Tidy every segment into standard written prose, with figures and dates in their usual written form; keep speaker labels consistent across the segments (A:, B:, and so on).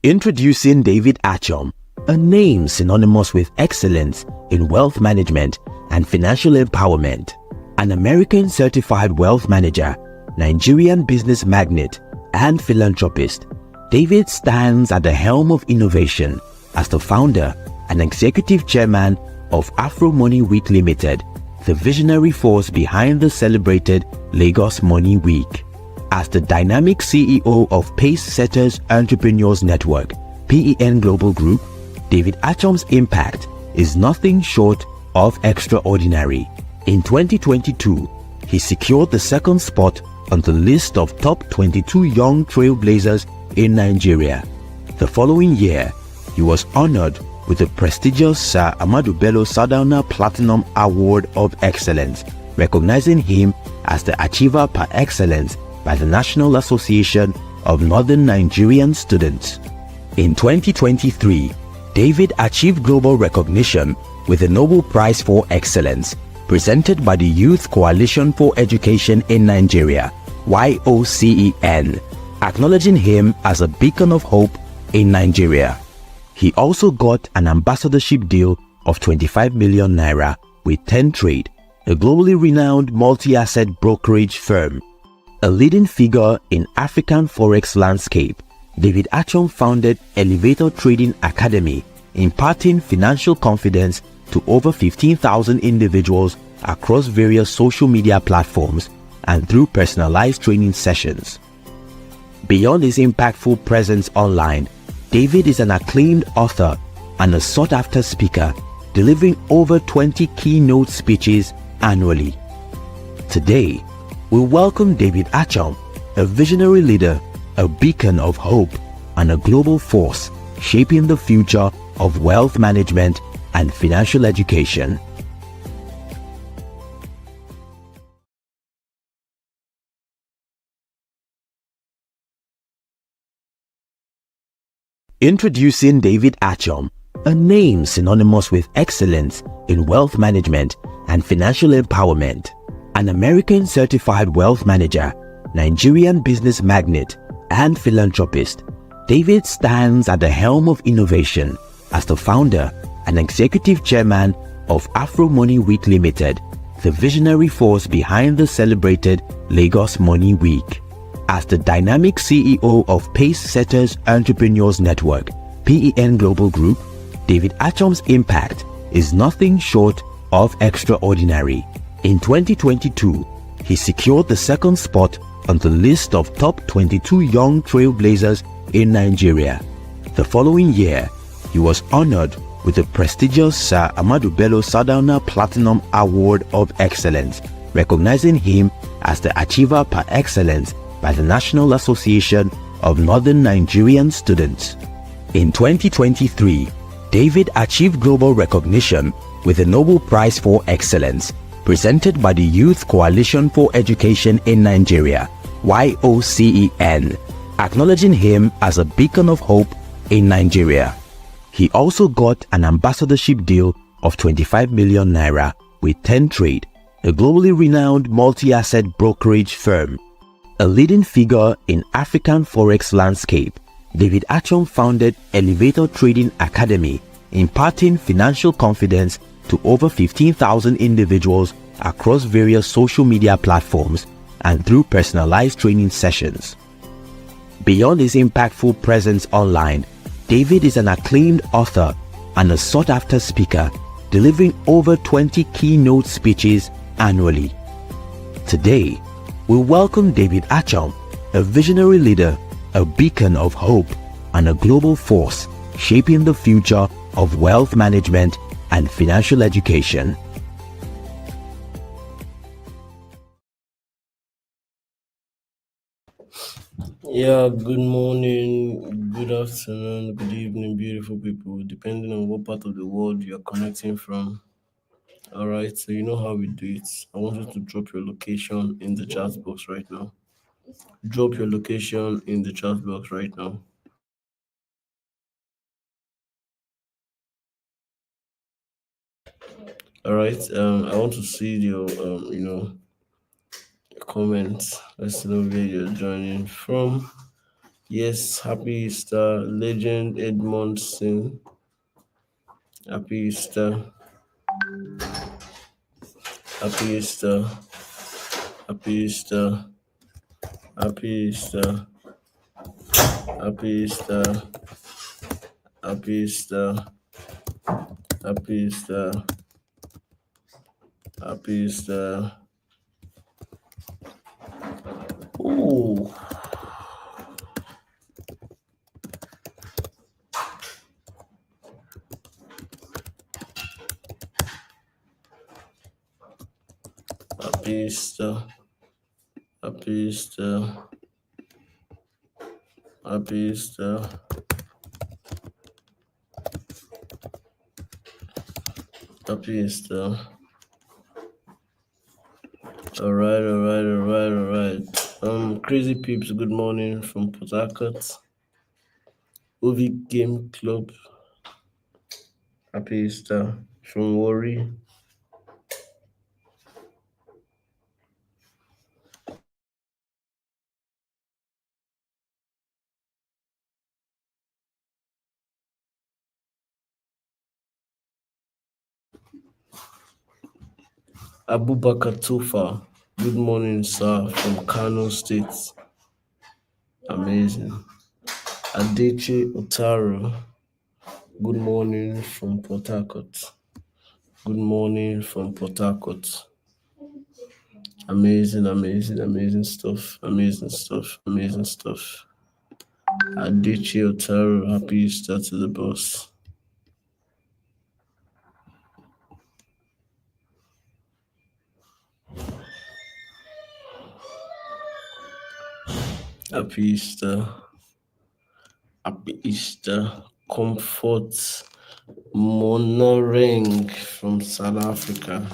A: Introducing David Achom, a name synonymous with excellence in wealth management and financial empowerment. An American certified wealth manager, Nigerian business magnate, and philanthropist, David stands at the helm of innovation as the founder and executive chairman of Afro Money Week Limited, the visionary force behind the celebrated Lagos Money Week. As the dynamic CEO of Pace Setters Entrepreneurs Network, PEN Global Group, David Achom's impact is nothing short of extraordinary. In 2022, he secured the second spot on the list of top 22 young trailblazers in Nigeria. The following year, he was honored with the prestigious Sir Ahmadu Bello Sardauna Platinum Award of Excellence, recognizing him as the Achiever par excellence by the National Association of Northern Nigerian Students. In 2023, David achieved global recognition with the Nobel Prize for Excellence, presented by the Youth Coalition for Education in Nigeria, YOCEN, acknowledging him as a beacon of hope in Nigeria. He also got an ambassadorship deal of 25 million naira with TenTrade, a globally renowned multi-asset brokerage firm. A leading figure in African Forex landscape, David Achom founded Elevator Trading Academy, imparting financial confidence to over 15,000 individuals across various social media platforms and through personalized training sessions. Beyond his impactful presence online, David is an acclaimed author and a sought-after speaker, delivering over 20 keynote speeches annually. Today, we welcome David Achom, a visionary leader, a beacon of hope, and a global force shaping the future of wealth management and financial education. Introducing David Achom, a name synonymous with excellence in wealth management and financial empowerment. An American certified wealth manager, Nigerian business magnate, and philanthropist, David stands at the helm of innovation as the founder and executive chairman of Afro Money Week Limited, the visionary force behind the celebrated Lagos Money Week. As the dynamic CEO of Pace Setters Entrepreneurs Network, PEN Global Group, David Achom's impact is nothing short of extraordinary. In 2022, he secured the second spot on the list of top 22 young trailblazers in Nigeria. The following year, he was honored with the prestigious Sir Ahmadu Bello Sardauna Platinum Award of Excellence, recognizing him as the Achiever par excellence by the National Association of Northern Nigerian Students. In 2023, David achieved global recognition with the Nobel Prize for Excellence, presented by the Youth Coalition for Education in Nigeria, YOCEN, acknowledging him as a beacon of hope in Nigeria. He also got an ambassadorship deal of 25 million naira with TenTrade, a globally renowned multi-asset brokerage firm. A leading figure in African Forex landscape, David Achom founded Elevator Trading Academy, imparting financial confidence to over 15,000 individuals across various social media platforms and through personalized training sessions. Beyond his impactful presence online, David is an acclaimed author and a sought-after speaker, delivering over 20 keynote speeches annually. Today, we welcome David Achom, a visionary leader, a beacon of hope, and a global force shaping the future of wealth management and financial education.
B: Yeah, good morning, good afternoon, good evening, beautiful people, depending on what part of the world you're connecting from. All right, so you know how we do it. I want you to drop your location in the chat box right now. Drop your location in the chat box right now. All right, I want to see your, comments. Let's know where you're joining from. Yes, happy Easter, Legend Edmondson. Happy Easter. Happy Easter. Happy Easter. Happy Easter. Happy Easter. Happy Easter. Happy Easter. Happy Easter. Ooh. Happy Easter. Happy Easter. Happy Easter. Happy Easter. All right. Crazy peeps, good morning from Port Harcourt. OV Game Club. Happy Easter from Worry. Abubakar Tufa. Good morning, sir, from Kano State. Amazing. Adeche Otaro. Good morning from Port Harcourt. Good morning from Port Harcourt. Amazing stuff. Amazing stuff. Adeche Otaro, happy Easter to the boss. Happy Easter. Happy Easter. Comfort Monoreng from South Africa.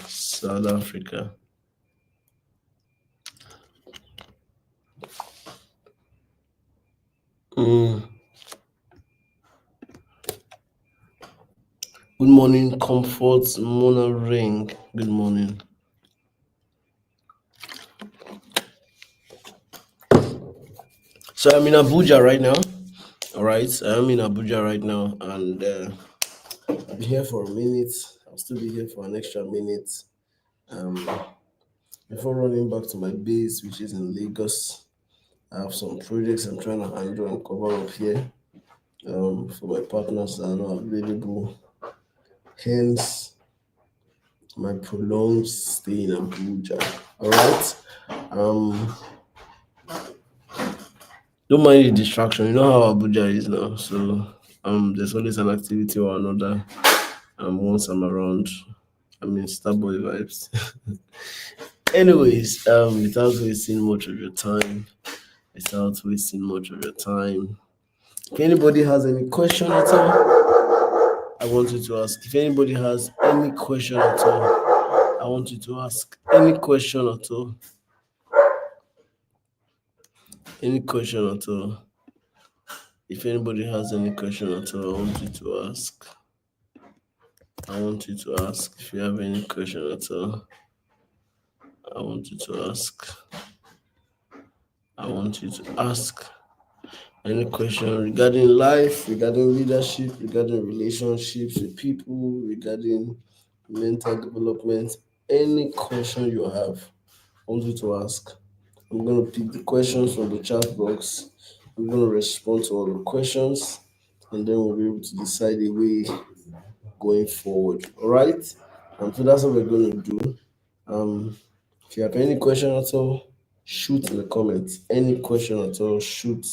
B: Good morning, Comfort Monoreng. Good morning. So I'm in Abuja right now. All right, I'm in Abuja right now, and I'll be here for a minute. I'll still be here for an extra minute. Before running back to my base, which is in Lagos, I have some projects I'm trying to handle and cover up here for my partners that are not available. Hence, my prolonged stay in Abuja. All right. Don't mind the distraction. You know how Abuja is now. So there's always an activity or another. Once I'm around, I mean, Starboy vibes. Anyways, without wasting much of your time, if anybody has any question at all, I want you to ask. If anybody has any question at all, I want you to ask any question at all. Any question at all. If anybody has any question at all, I want you to ask. If you have any question at all, I want you to ask any question regarding life, regarding leadership, regarding relationships with people, regarding mental development. Any question you have, I want you to ask. I'm going to pick the questions from the chat box. I'm going to respond to all the questions, and then we'll be able to decide a way going forward. All right? So that's what we're going to do. If you have any question at all, shoot in the comments. Any question at all, shoot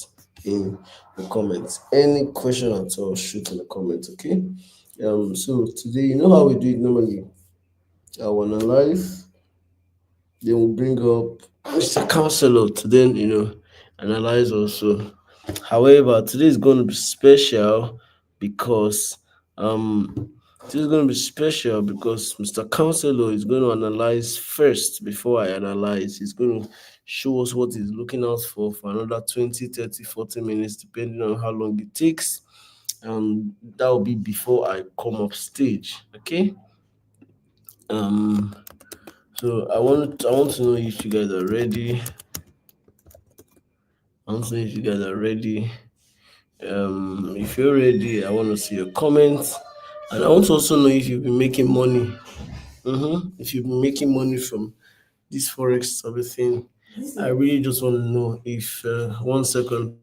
B: in the comments. Any question at all, shoot in the comments. Okay. So today, you know how we do it normally. I will analyze, then we'll bring up Mr. Counselor to then analyze also. However, today is going to be special because Mr. Counselor is going to analyze first before I analyze. He's going to show us what he's looking out for another 20, 30, 40 minutes, depending on how long it takes. And that will be before I come up stage. Okay. So I want to know if you guys are ready. I want to know if you guys are ready. If you're ready, I want to see your comments, and I want to also know if you've been making money. If you've been making money from this forex everything. I really just want to know if 1 second.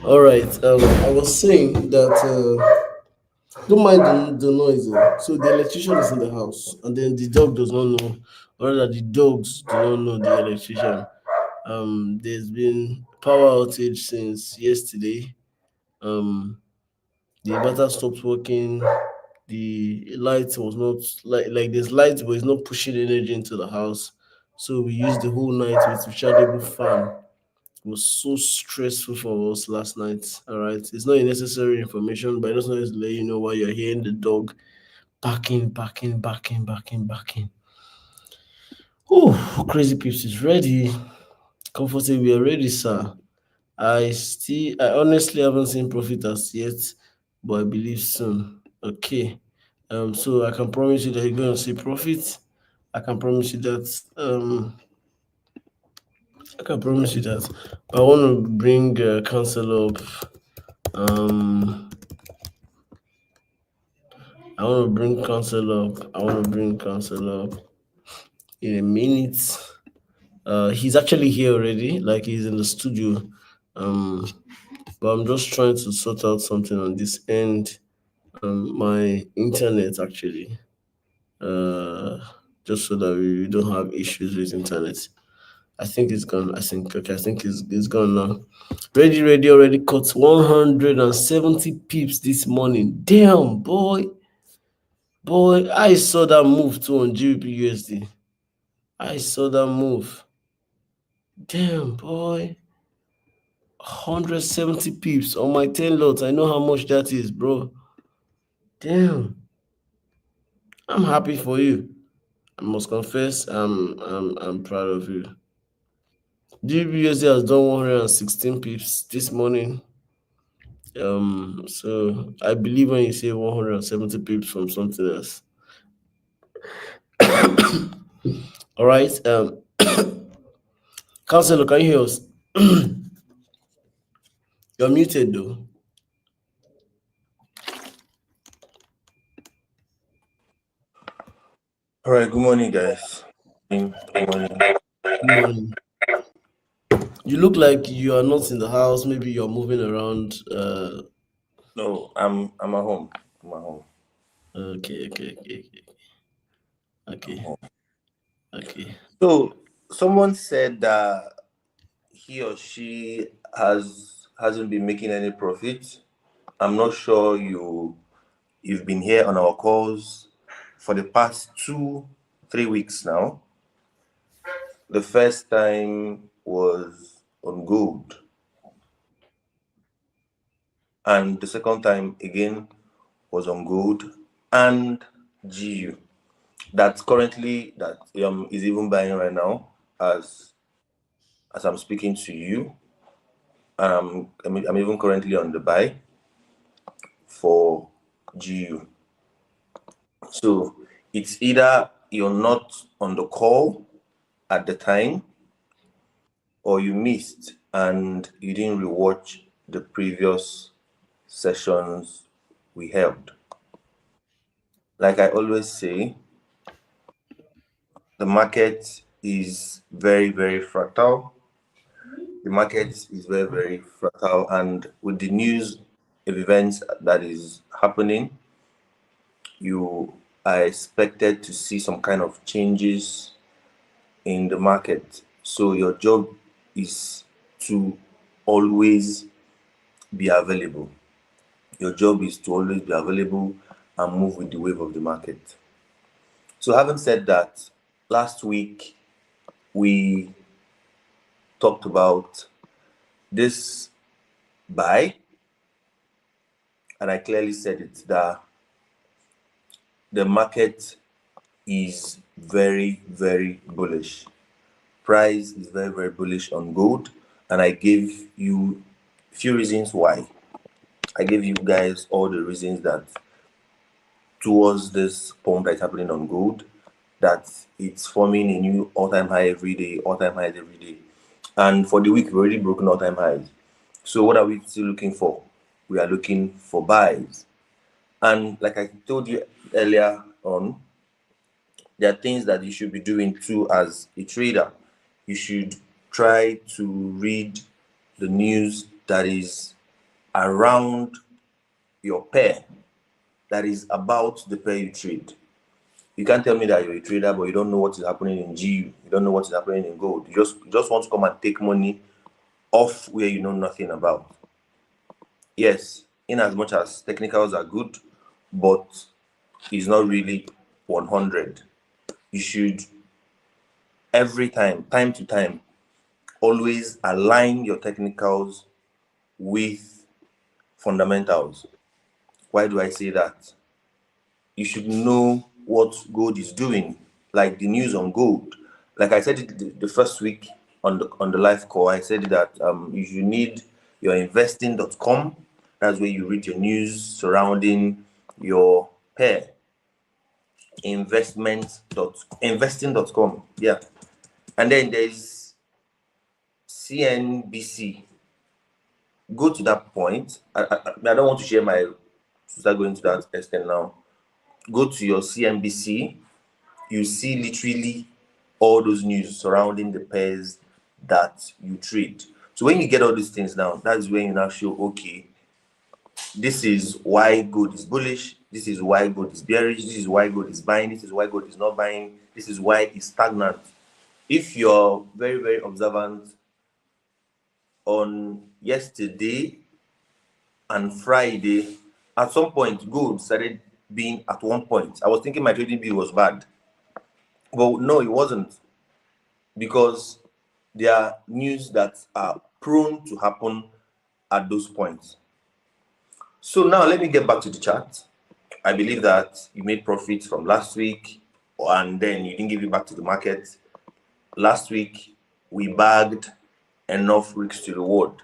B: All right. I was saying that don't mind the noise. So the electrician is in the house, and then the dog does not know, or rather, the dogs do not know the electrician. There's been power outage since yesterday. Um, the inverter stopped working. The light was not like there's light, but it's not pushing energy into the house. So we used the whole night with rechargeable fan. It was so stressful for us last night. All right, it's not a necessary information, but I just wanted to let you know why you're hearing the dog barking. Oh, crazy peeps is ready. Comfortable, we are ready, sir. I honestly haven't seen profit as yet, but I believe soon. Okay. So I can promise you that you're going to see profit. I can promise you that. I can promise you that. I want to bring counsel up. Um, I want to bring counsel up. I want to bring counsel up in a minute. He's actually here already. Like he's in the studio. Um, but I'm just trying to sort out something on this end. My internet actually. Uh, just so that we don't have issues with internet. I think it's gone. I think okay. I think it's gone now. Ready already cut 170 pips this morning. Damn boy, I saw that move too on GBP USD. I saw that move. Damn boy, 170 pips on my 10 lots. I know how much that is, bro. Damn, I'm happy for you. I must confess, I'm proud of you. GBUSD has done 116 pips this morning. So I believe when you say 170 pips from something else. All right. Counselor, can you hear us? You're muted though.
C: All right, good morning, guys. Good morning.
B: Good morning. You look like you are not in the house. Maybe you're moving around.
C: No, I'm at home. I'm at home. I'm
B: Okay.
C: home.
B: Okay.
C: So someone said that he or she hasn't been making any profit. I'm not sure you've been here on our calls for the past 3 weeks now. The first time was on gold, and the second time again was on gold and GU. That's currently that is even buying right now as I'm speaking to you. I'm even currently on the buy for GU. So it's either you're not on the call at the time or you missed and you didn't rewatch the previous sessions we held. Like I always say, the market is very, very fragile. The market is very, very fragile, and with the news of events that is happening, you are expected to see some kind of changes in the market. So your job is to always be available. Your job is to always be available and move with the wave of the market. So having said that, last week we talked about this buy and I clearly said it, that the market is very, very bullish. Price is very, very bullish on gold, and I gave you a few reasons why. I gave you guys all the reasons that towards this pump that's happening on gold, that it's forming a new all-time high every day, all-time highs every day. And for the week, we've already broken all-time highs. So what are we still looking for? We are looking for buys. And like I told you earlier on, there are things that you should be doing too as a trader. You should try to read the news that is around your pair, that is about the pair you trade. You can't tell me that you're a trader, but you don't know what is happening in GU. You don't know what is happening in gold. You just want to come and take money off where you know nothing about. Yes, in as much as technicals are good, but it's not really 100. You should every time to time, always align your technicals with fundamentals. Why do I say that? You should know what gold is doing, like the news on gold. Like I said it the first week on the live call, I said that you need your investing.com. That's where you read your news surrounding your pair. Investing.com. Yeah. And then there's CNBC. Go to that point. I don't want to share my start going to that extent now. Go to your CNBC. You see literally all those news surrounding the pairs that you trade. So when you get all these things down, that's when you now show, okay, this is why gold is bullish, this is why gold is bearish, this is why gold is buying, this is why gold is not buying, this is why it's stagnant. If you're very, very observant on yesterday and Friday, at some point gold started being at one point. I was thinking my trading view was bad. Well, no, it wasn't, because there are news that are prone to happen at those points. So now let me get back to the chart. I believe that you made profits from last week, and then you didn't give it back to the market. Last week, we bagged enough risks to reward.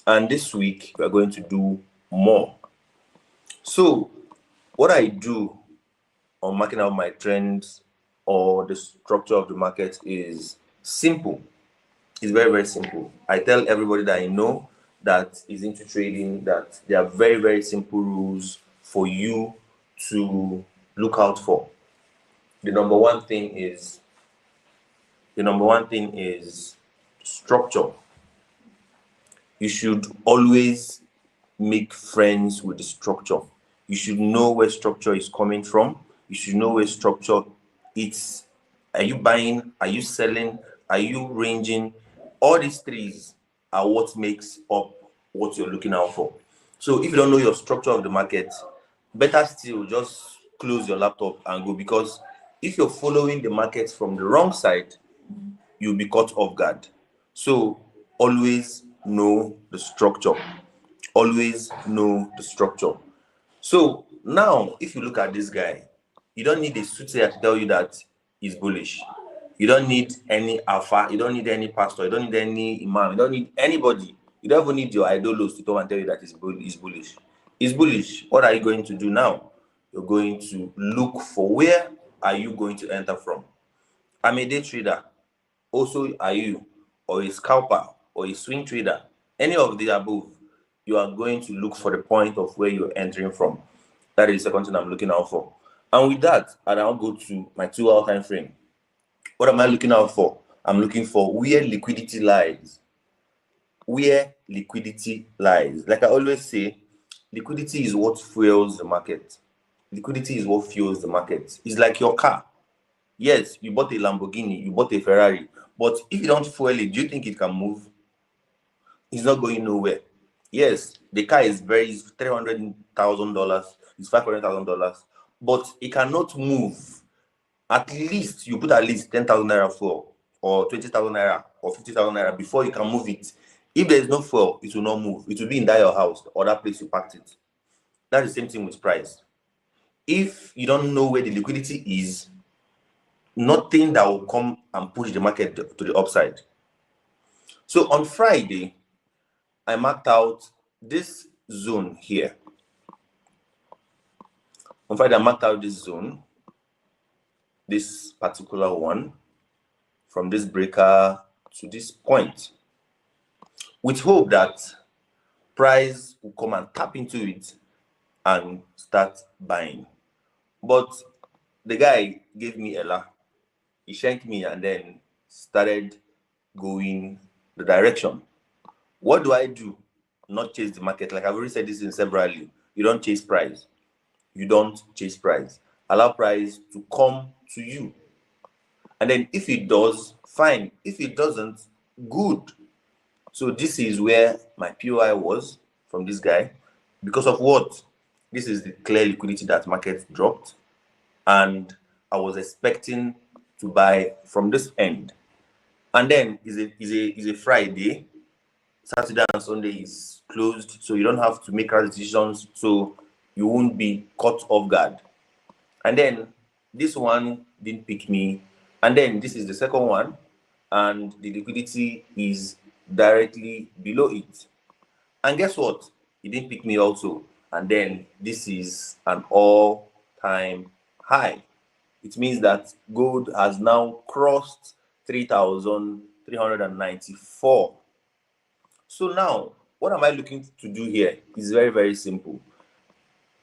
C: And this week, we are going to do more. So what I do on marking out my trends or the structure of the market is simple. It's very, very simple. I tell everybody that I know that is into trading that there are very, very simple rules for you to look out for. The number one thing is structure. You should always make friends with the structure. You should know where structure is coming from. You should know where structure it's. Are you buying? Are you selling? Are you ranging? All these threes are what makes up what you're looking out for. So if you don't know your structure of the market, better still just close your laptop and go, because if you're following the market from the wrong side, you'll be caught off guard. So always know the structure. Always know the structure. So now, if you look at this guy, you don't need a soothsayer to tell you that he's bullish. You don't need any alpha. You don't need any pastor. You don't need any imam. You don't need anybody. You don't even need your idolos to come and tell you that he's bullish. He's bullish. What are you going to do now? You're going to look for where are you going to enter from. I'm a day trader. Also, are you, or a scalper, or a swing trader? Any of the above, you are going to look for the point of where you're entering from. That is the second thing I'm looking out for. And with that, I now go to my 2-hour time frame. What am I looking out for? I'm looking for where liquidity lies. Where liquidity lies. Like I always say, liquidity is what fuels the market. Liquidity is what fuels the market. It's like your car. Yes, you bought a Lamborghini, you bought a Ferrari, but if you don't fuel it, do you think it can move? It's not going nowhere. Yes, the car is $300,000, it's $500,000, but it cannot move. At least you put at least 10,000 naira fuel, or 20,000 naira, or 50,000 naira before you can move it. If there is no fuel, it will not move. It will be in that your house or that place you packed it. That's the same thing with price. If you don't know where the liquidity is, nothing that will come and push the market to the upside. So on Friday, I marked out this zone here. On Friday, I marked out this zone, this particular one, from this breaker to this point, with hope that price will come and tap into it and start buying. But the guy gave me a laugh. He shanked me and then started going the direction. What do I do? Not chase the market. Like I've already said this in severally. You don't chase price. You don't chase price. Allow price to come to you. And then if it does, fine. If it doesn't, good. So this is where my POI was from this guy. Because of what? This is the clear liquidity that market dropped. And I was expecting to buy from this end. And then is a Friday. Saturday and Sunday is closed, so you don't have to make rash decisions, so you won't be caught off guard. And then this one didn't pick me, and then this is the second one, and the liquidity is directly below it. And guess what? It didn't pick me also, and then this is an all-time high. It means that gold has now crossed 3,394. So now, what am I looking to do here? It's very, very simple.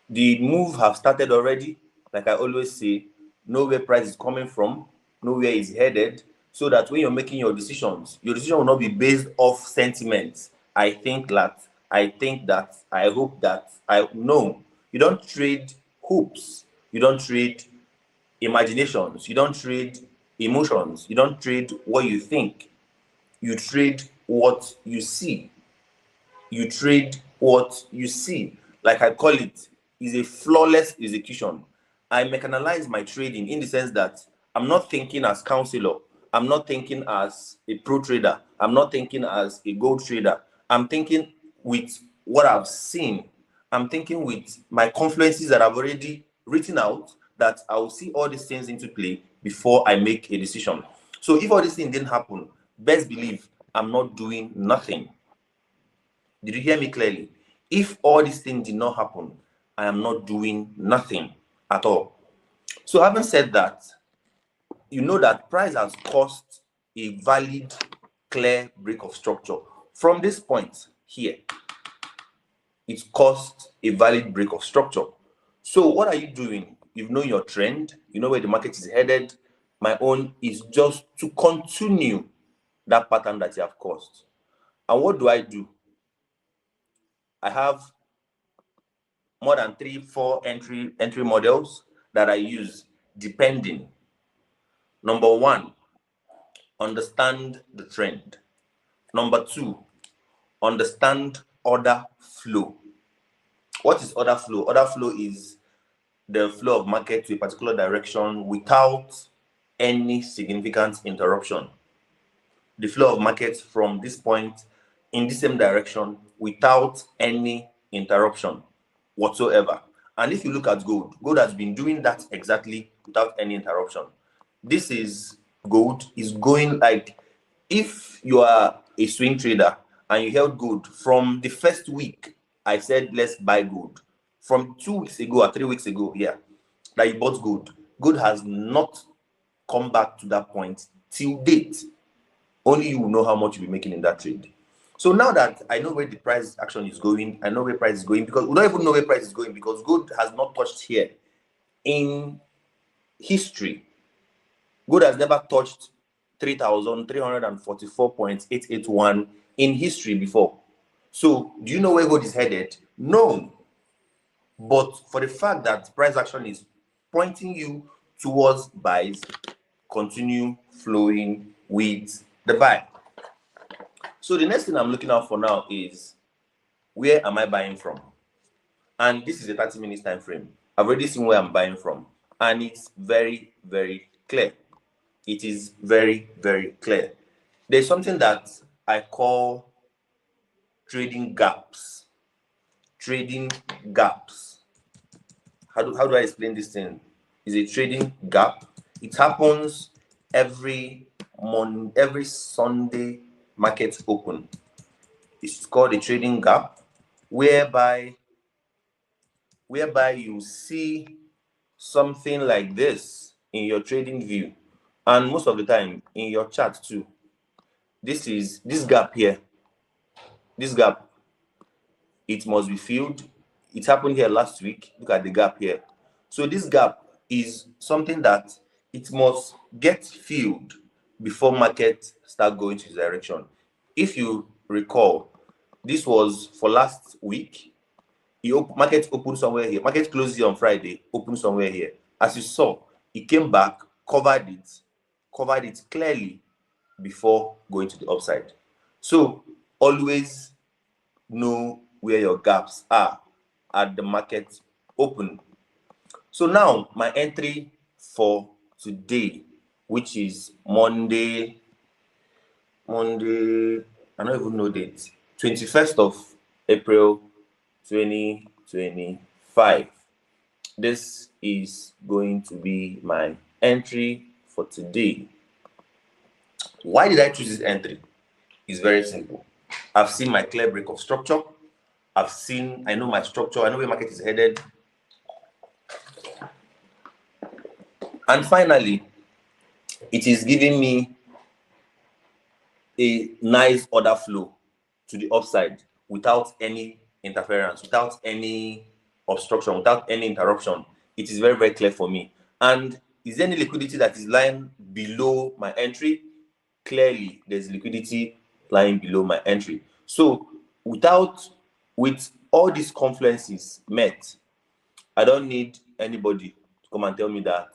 C: The move have started already. Like I always say, know where price is coming from, know where it's headed, so that when you're making your decision will not be based off sentiment. I think that, I hope that, I know. You don't trade hopes. You don't trade imaginations. You don't trade emotions. You don't trade what you think. You trade what you see. You trade what you see. Like I call it, is a flawless execution. I mechanize my trading in the sense that I'm not thinking as counselor. I'm not thinking as a pro trader. I'm not thinking as a gold trader. I'm thinking with what I've seen. I'm thinking with my confluences that I've already written out, that I will see all these things into play before I make a decision. So if all these things didn't happen, best believe I'm not doing nothing. Did you hear me clearly? If all these things did not happen, I am not doing nothing at all. So having said that, you know that price has caused a valid, clear break of structure. From this point here, it caused a valid break of structure. So what are you doing? You know your trend, you know where the market is headed. My own is just to continue that pattern that you have caused. And what do? I have more than 3-4 entry models that I use depending. Number one, understand the trend. Number two, understand order flow. What is order flow? Order flow is the flow of market to a particular direction without any significant interruption. The flow of markets from this point in the same direction without any interruption whatsoever. And if you look at gold has been doing that exactly without any interruption. This is gold is going like, if you are a swing trader and you held gold from the first week, I said let's buy gold. From 2 weeks ago or 3 weeks ago, yeah, that you bought gold has not come back to that point till date. Only you will know how much you'll be making in that trade. So now that I know where the price action is going, I know where price is going, because we don't even know where price is going because gold has not touched here in history. Gold has never touched 3,344.881 in history before. So do you know where gold is headed? No. But for the fact that price action is pointing you towards buys, continue flowing with the buy. So the next thing I'm looking out for now is, where am I buying from? And this is a 30 minutes time frame. I've already seen where I'm buying from, and it's very, very clear. It is very, very clear. There's something that I call trading gaps. Trading gaps. how do I explain this thing? Is a trading gap. It happens every Sunday market open. It's called a trading gap, whereby you see something like this in your trading view, and most of the time in your chart too. This gap here. This gap, it must be filled. It happened here last week. Look at the gap here. So this gap is something that it must get filled before market start going to this direction. If you recall, this was for last week. Market opened somewhere here. Market closed here on Friday, opened somewhere here. As you saw, it came back, covered it clearly before going to the upside. So always know where your gaps are at the market open. So now my entry for today, which is Monday, I don't even know date, 21st of April 2025. This is going to be my entry for today. Why did I choose this entry? It's very simple. I've seen my clear break of structure. I know my structure. I know where market is headed. And finally, it is giving me a nice order flow to the upside without any interference, without any obstruction, without any interruption. It is very, very clear for me. And is there any liquidity that is lying below my entry? Clearly, there's liquidity lying below my entry. So with all these confluences met, I don't need anybody to come and tell me that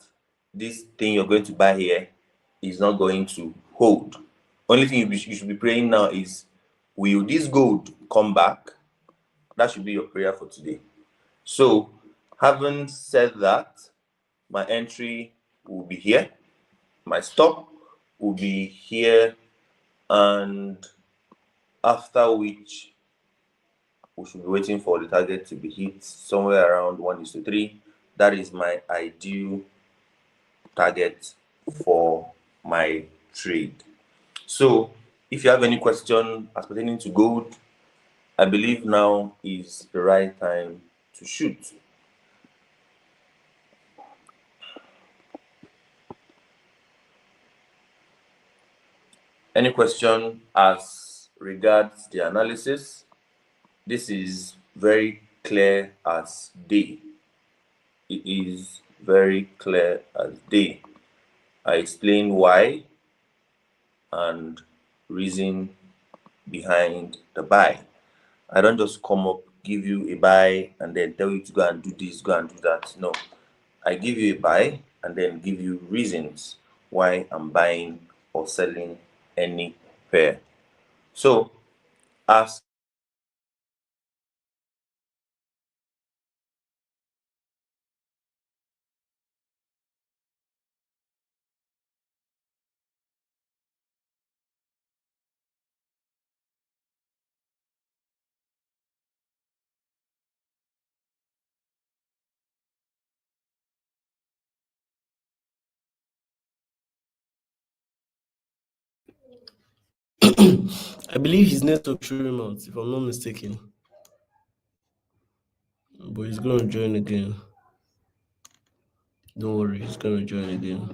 C: this thing you're going to buy here is not going to hold. Only thing you should be praying now is, will this gold come back? That should be your prayer for today. So having said that, my entry will be here, my stop will be here, and after which we should be waiting for the target to be hit somewhere around 1:3. That is my ideal target for my trade. So if you have any question as pertaining to gold, I believe now is the right time to shoot. Any question as regards the analysis? This is very clear as day. It is very clear as day. I explain why and reason behind the buy. I don't just come up, give you a buy, and then tell you to go and do this, go and do that. No, I give you a buy and then give you reasons why I'm buying or selling any pair. So, as
B: I believe his network threw him out, if I'm not mistaken. But he's going to join again. Don't worry, he's going to join again.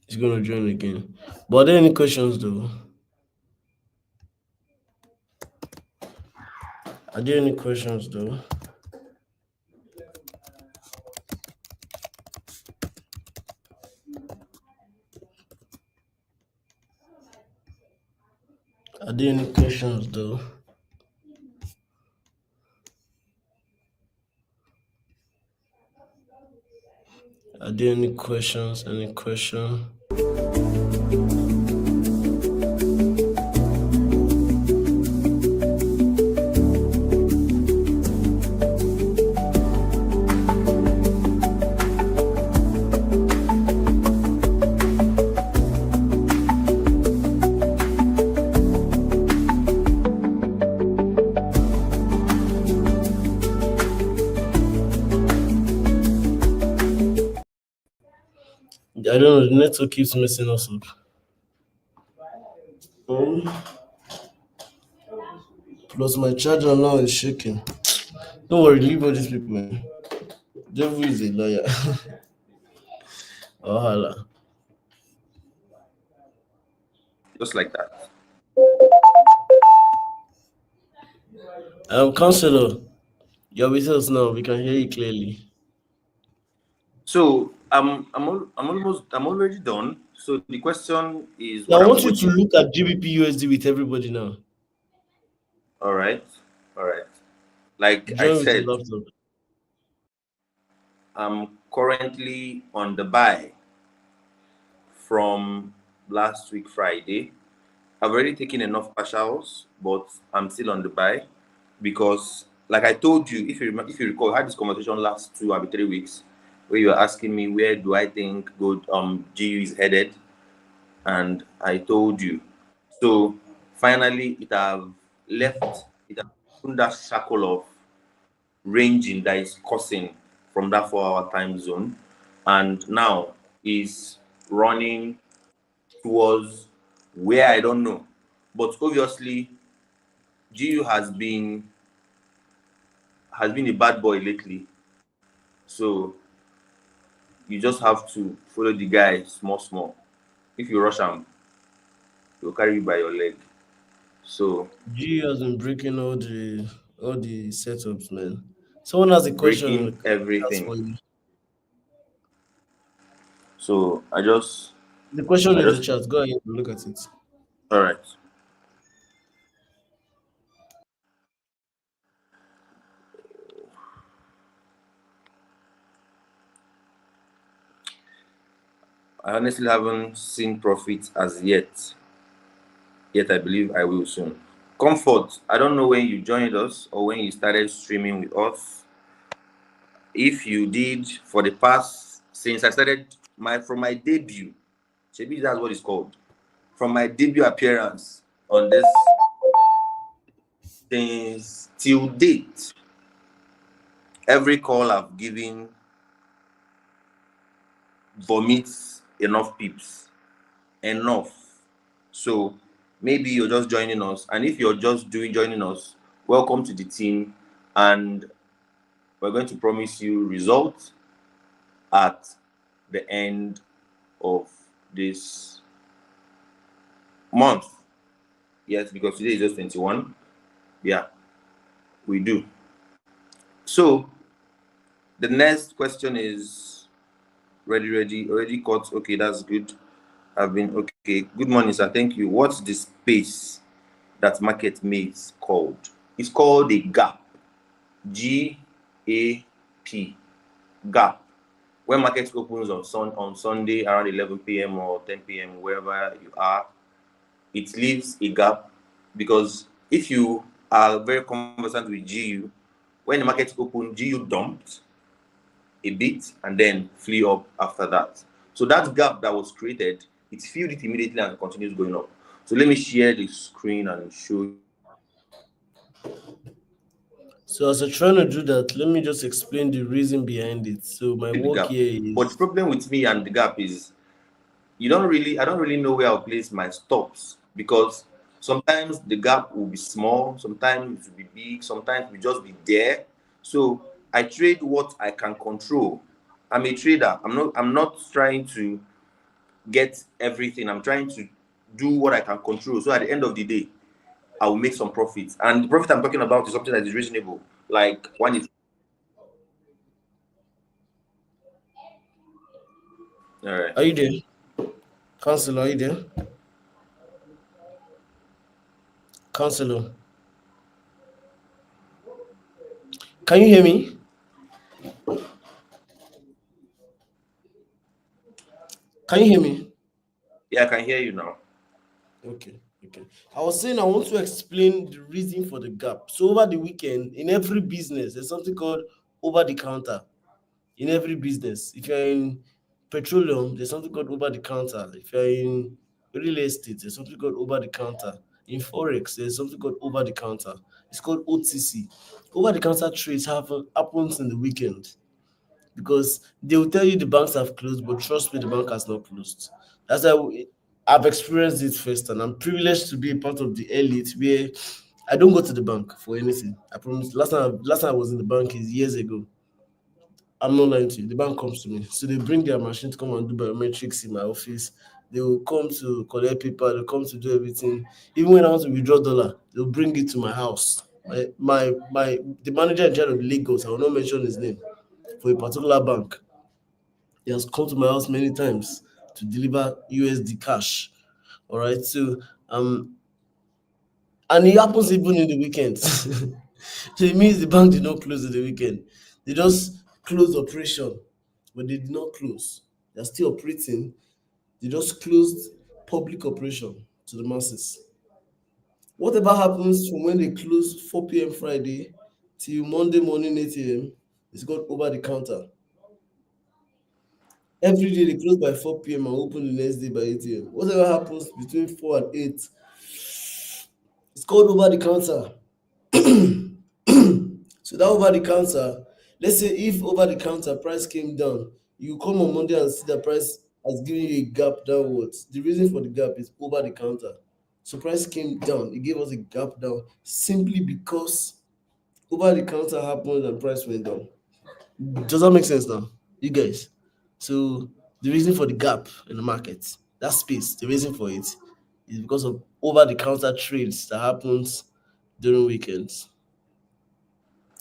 B: He's going to join again. But are there any questions, though? Are there any questions, though? Are there any questions, though? Are there any questions? Any question? I don't know. The network keeps messing us up. Plus my charger now is shaking. Don't worry, leave all these people, man. Devil is a liar. Wahala.
C: just like that.
B: Counselor, you're with us now. We can hear you clearly.
C: So I'm already done. So the question is what
B: Now I
C: I'm
B: want you to
C: watching.
B: look at GBP USD with everybody now.
C: All right, all right. Like I
B: Join with your
C: said,
B: laptop.
C: I'm currently on the buy from last week Friday. I've already taken enough partials, but I'm still on the buy because, like I told you, if you recall, I had this conversation last 2 or 3 weeks where you were asking me where do I think gold GU is headed, and I told you. So finally, it have opened that circle of ranging that is causing from that 4 hour time zone, and now is running towards where I don't know. But obviously, GU has been a bad boy lately. So you just have to follow the guy small small. If you rush him, he'll carry you by your leg. So
B: G has been breaking all the setups, man. Someone has a question in the
C: breaking
B: chat for
C: everything.
B: you.
C: So I just
B: The question
C: I
B: in the
C: just
B: chat. Go ahead and look at it.
C: all right. I honestly haven't seen profits as yet. Yet I believe I will soon. Comfort. I don't know when you joined us or when you started streaming with us. If you did for the past since I started my debut, maybe that's what it's called. From my debut appearance on this since till date, every call I've given vomits enough pips. Enough. So maybe you're just joining us, and if you're just joining us, welcome to the team, and we're going to promise you results at the end of this month. Yes, because today is just 21. Yeah, we do. So the next question is already caught. Okay, that's good. I've been okay. Good morning, sir. Thank you. What's the space that market makes called? It's called a gap. GAP. Gap. When market opens on Sunday around 11 p.m. or 10 p.m., wherever you are, it leaves a gap because if you are very conversant with GU, when the market opened, GU dumped a bit and then flew up after that. So that gap that was created, it filled it immediately and continues going up. So let me share the screen and show
B: So as I'm trying to do that, let me just explain the reason behind it. So my
C: you the
B: work
C: gap.
B: here
C: But the
B: is
C: problem with me and the gap is I don't really know where I'll place my stops because sometimes the gap will be small, sometimes it will be big, sometimes it will just be there. So I trade what I can control. I'm a trader. I'm not trying to get everything. I'm trying to do what I can control. So at the end of the day, I will make some profits. And the profit I'm talking about is something that is reasonable. Like one is all right.
B: are you there? Counselor, are you there? Counselor, can you hear me? Can you hear me?
C: Yeah, I can hear you now.
B: Okay, okay. I was saying I want to explain the reason for the gap. So over the weekend, in every business, there's something called over the counter. In every business, if you're in petroleum, there's something called over the counter. If you're in real estate, there's something called over the counter. In Forex, there's something called over the counter. It's called OTC. Over the counter trades happens in the weekend. because they will tell you the banks have closed, but trust me, the bank has not closed. That's why I've experienced it first, and I'm privileged to be a part of the elite where I don't go to the bank for anything. I promise. Last time I was in the bank is years ago. I'm not lying to you. The bank comes to me. So they bring their machine to come and do biometrics in my office. They will come to collect paper. They'll come to do everything. Even when I want to withdraw dollar, they'll bring it to my house. The manager in charge of Lagos, I will not mention his name, for a particular bank. He has come to my house many times to deliver USD cash. All right. So and it happens even in the weekends. So it means the bank did not close in the weekend. They just closed operation, but they did not close. They're still operating. They just closed public operation to the masses. Whatever happens from when they close 4 p.m. Friday till Monday morning 8 a.m. is got over the counter. Every day they close by 4 p.m. and open the next day by 8 a.m. Whatever happens between 4 and 8, it's called over the counter. So that over the counter, let's say if over the counter price came down, you come on Monday and see the price has given you a gap downwards. The reason for the gap is over the counter. So price came down, it gave us a gap down simply because over the counter happened and price went down. Does that make sense now? You guys. So the reason for the gap in the market, that space, the reason for it is because of over the counter trades that happens during weekends.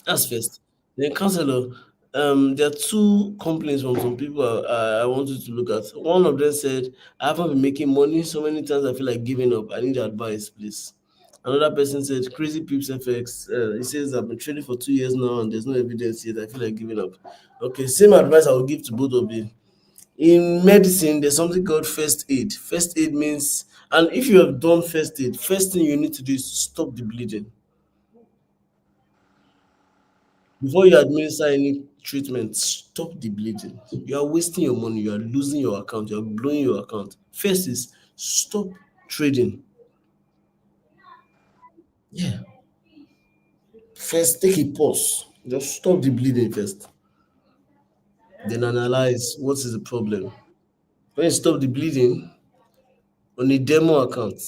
B: That's first. Then counselor, there are two complaints from some people I want you to look at. One of them said, I haven't been making money so many times I feel like giving up. I need your advice, please. Another person said, Crazy Pips FX. He says, I've been trading for 2 years now and there's no evidence yet. I feel like giving up. Okay, same advice I will give to both of you. In medicine, there's something called first aid. First aid means, and if you have done first aid, first thing you need to do is to stop the bleeding. Before you administer any treatment, stop the bleeding. You are wasting your money, you are losing your account, you are blowing your account. First is stop trading. Yeah. First, take a pause. Just stop the bleeding first. Then analyze what is the problem. When you stop the bleeding, on a demo account,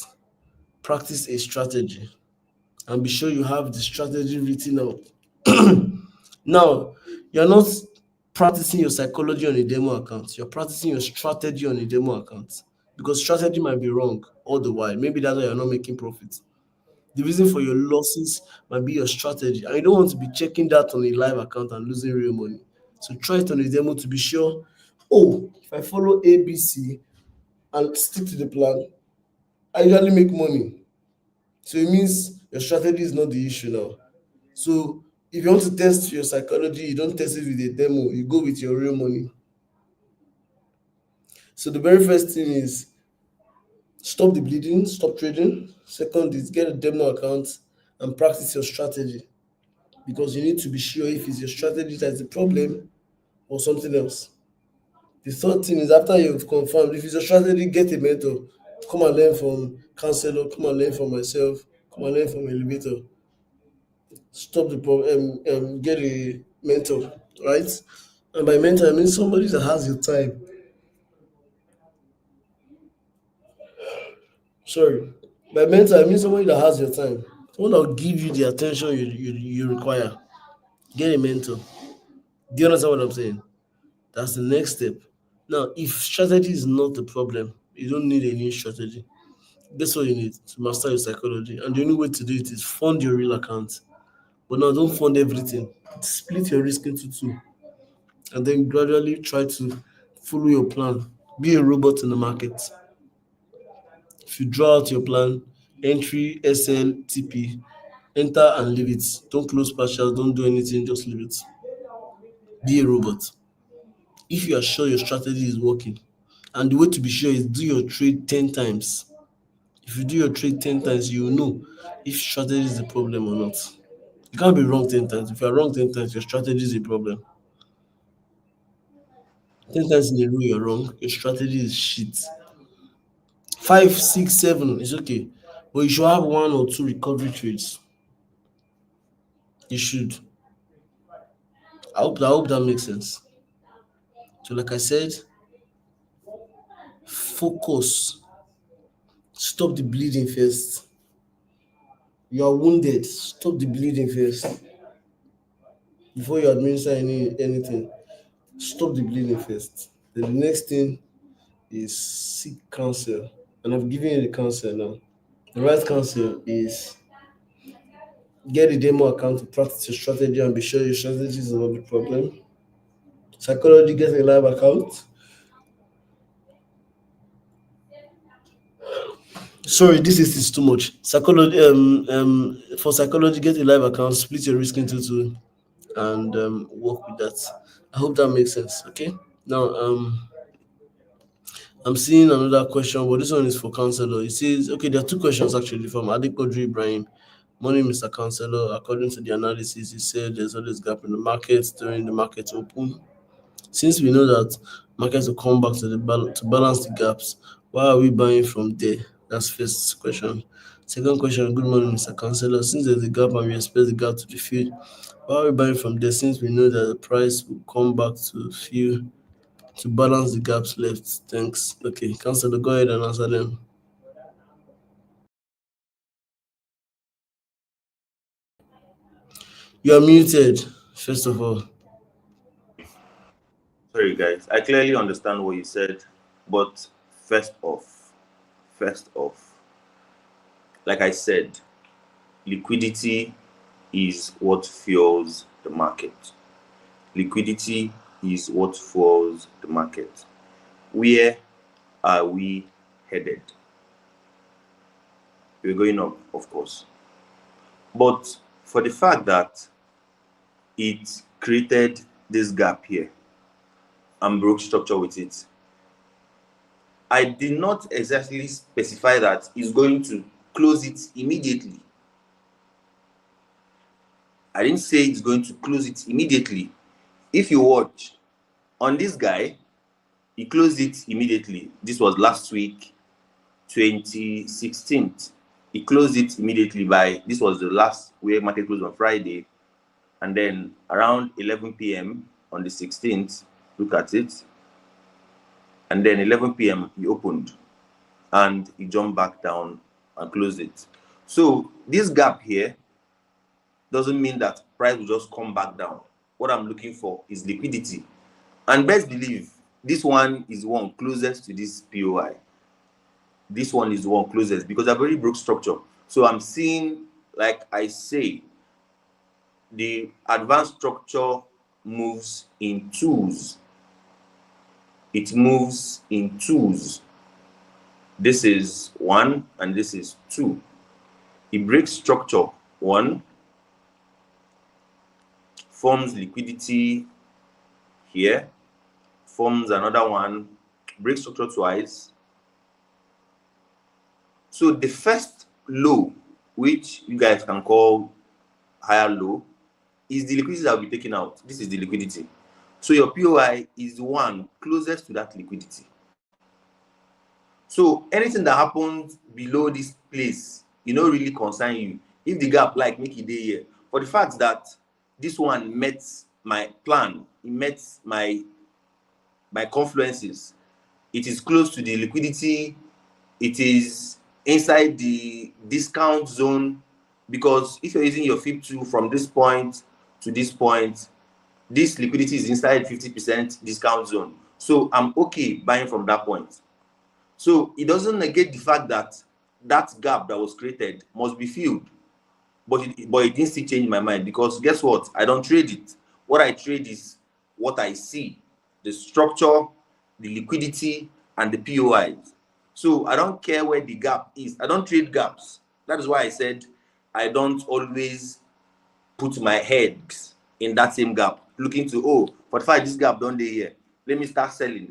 B: practice a strategy and be sure you have the strategy written out. Now, you're not practicing your psychology on a demo account, you're practicing your strategy on a demo account because strategy might be wrong all the while. Maybe that's why you're not making profits. The reason for your losses might be your strategy, and you don't want to be checking that on a live account and losing real money. So try it on a demo to be sure. Oh, if I follow ABC and stick to the plan, I usually make money. So it means your strategy is not the issue now. So if you want to test your psychology, you don't test it with a demo, you go with your real money. So the very first thing is stop the bleeding, stop trading. Second is get a demo account and practice your strategy because you need to be sure if it's your strategy that's the problem or something else. The third thing is after you've confirmed if it's a strategy, get a mentor. Come and learn from counselor, come and learn from myself, come and learn from elevator. Stop the problem, get a mentor, right? And by mentor, I mean somebody that has your time. Sorry. By mentor, I mean somebody that has your time. Someone that will give you the attention you require. Get a mentor. Do you understand what I'm saying? That's the next step. Now, if strategy is not the problem, you don't need a new strategy. That's what you need to master your psychology. And the only way to do it is fund your real account. But now don't fund everything. Split your risk into two. And then gradually try to follow your plan. Be a robot in the market. If you draw out your plan, entry, SL, TP, enter and leave it. Don't close partials, don't do anything, just leave it. Be a robot. If you are sure your strategy is working, and the way to be sure is do your trade 10 times. If you do your trade 10 times, you will know if strategy is the problem or not. You can't be wrong 10 times. If you are wrong 10 times, your strategy is a problem. 10 times in a row you're wrong, your strategy is shit. 5, 6, 7 is okay. But you should have one or two recovery trades. You should. I hope that makes sense. So like I said, focus. Stop the bleeding first. You are wounded. Stop the bleeding first before you administer anything. Stop the bleeding first. Then the next thing is seek counsel. And I've given you the counsel now. The right counsel is get a demo account to practice your strategy and be sure your strategy is not the problem. Psychology, get a live account. Sorry, this is too much. Psychology, for psychology, get a live account, split your risk into two, and work with that. I hope that makes sense. Okay. Now, I'm seeing another question, but this one is for counselor. It says, okay, there are two questions actually from Adekodri Ibrahim. Morning, Mr. Counselor. According to the analysis, you said there's always gap in the market during the market open. Since we know that markets will come back to to balance the gaps, why are we buying from there? That's first question. Second question, good morning, Mr. Counselor. Since there's a gap and we expect the gap to be filled, why are we buying from there since we know that the price will come back to fill to balance the gaps left? Thanks. Okay, Counselor, go ahead and answer them. You are muted, first of all.
C: Sorry, guys. I clearly understand what you said, but first off, like I said, liquidity is what fuels the market. Liquidity is what fuels the market. Where are we headed? We're going up, of course. But for the fact that it created this gap here and broke structure with it, I did not exactly specify that it's going to close it immediately. I didn't say it's going to close it immediately. If you watch on this guy, he closed it immediately. This was last week, 2016th. He closed it immediately this was the last where market closed on Friday. And then around 11 p.m. on the 16th, look at it. And then 11 p.m. he opened and he jumped back down and closed it. So this gap here doesn't mean that price will just come back down. What I'm looking for is liquidity. And best believe this one is one closest to this POI. This one is the one closest because I've already broke structure. So I'm seeing, like I say, the advanced structure moves in twos. It moves in twos. This is 1 and this is 2. It breaks structure 1, forms liquidity here, forms another one, breaks structure twice. So the first low, which you guys can call higher low, is the liquidity that will be taken out. This is the liquidity. So your POI is the one closest to that liquidity. So anything that happens below this place, really concern you. If the gap like make it day here, for the fact that this one met my plan, it met my confluences, it is close to the liquidity, it is inside the discount zone, because if you're using your FIP2 from this point to this point, this liquidity is inside 50% discount zone. So I'm okay buying from that point. So it doesn't negate the fact that that gap that was created must be filled. But it didn't still change my mind, because guess what? I don't trade it. What I trade is what I see, the structure, the liquidity, and the POIs. So I don't care where the gap is. I don't trade gaps. That is why I said I don't always put my head in that same gap, looking to, for the fact this gap don't dey here, let me start selling.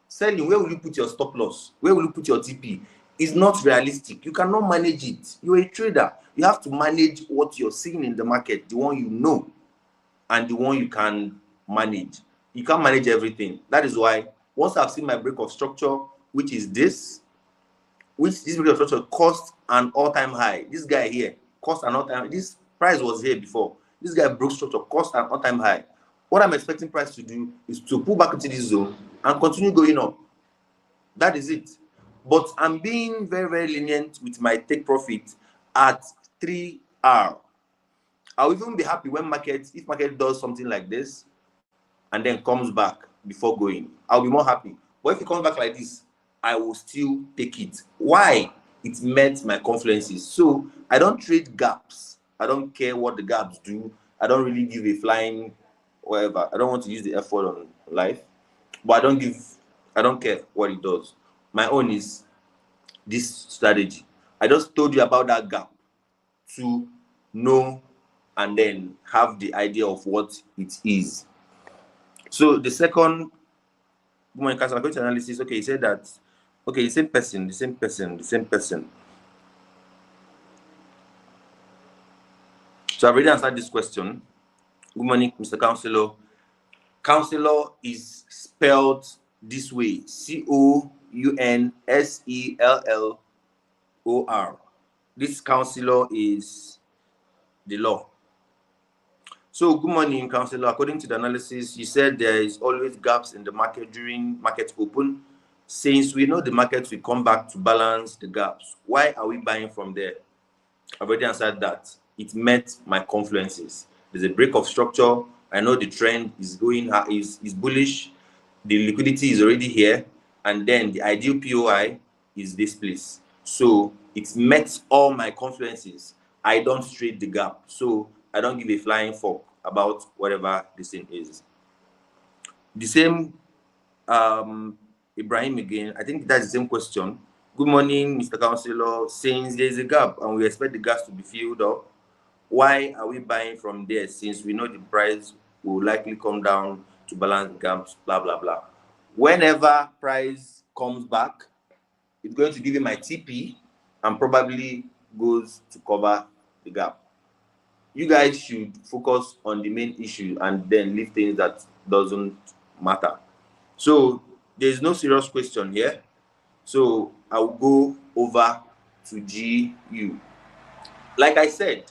C: Selling, where will you put your stop loss? Where will you put your TP? It's not realistic. You cannot manage it. You're a trader. You have to manage what you're seeing in the market, the one you know and the one you can manage. You can't manage everything. That is why once I've seen my break of structure, which is this break of structure cost an all-time high. This guy here cost an all-time. This price was here before. This guy broke structure, cost an all-time high. what I'm expecting price to do is to pull back into this zone and continue going up. That is it. But I'm being very, very lenient with my take profit at 3R. I'll even be happy when if market does something like this and then comes back before going. I'll be more happy. But if it comes back like this, I will still take it. Why? It met my confluences. So I don't trade gaps. I don't care what the gaps do. I don't really give a flying whatever. I don't want to use the effort on life. But I don't care what it does. My own is this strategy. I just told you about that gap to know and then have the idea of what it is. So the second calculator analysis, okay, he said that, okay, the same person. So I've already answered this question. Good morning, Mr. Counselor. Counselor is spelled this way: COUNSELLOR. This counselor is the law. So good morning, Counselor. According to the analysis, you said there is always gaps in the market during market open. Since we know the market will come back to balance the gaps, why are we buying from there? I've already answered that. It met my confluences. There's a break of structure. I know the trend is going is bullish. The liquidity is already here, and then the ideal POI is this place. So it met all my confluences. I don't trade the gap, so I don't give a flying fuck about whatever this thing is. The same Ibrahim again. I think that's the same question. Good morning, Mr. Counselor. Since there's a gap and we expect the gas to be filled up, why are we buying from there since we know the price will likely come down to balance the gaps, blah, blah, blah. Whenever price comes back, it's going to give you my TP and probably goes to cover the gap. You guys should focus on the main issue and then leave things that doesn't matter. So there's no serious question here. So I'll go over to GU. Like I said,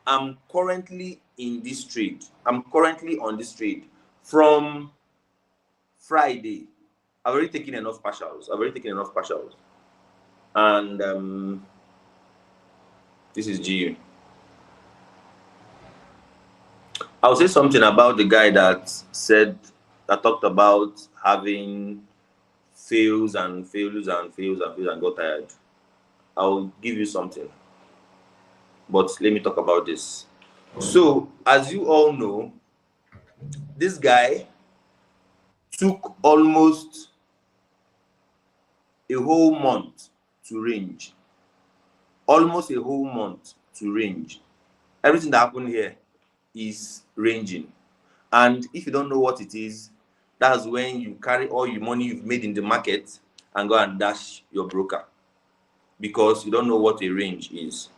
C: I'm currently in this trade. I'm currently on this trade from Friday. I've already taken enough partials. And this is GU. I'll say something about the guy that talked about having fails and got tired. I'll give you something. But let me talk about this. So, as you all know, this guy took almost a whole month to range. Almost a whole month to range. Everything that happened here is ranging. And if you don't know what it is, that's when you carry all your money you've made in the market and go and dash your broker, because you don't know what a range is.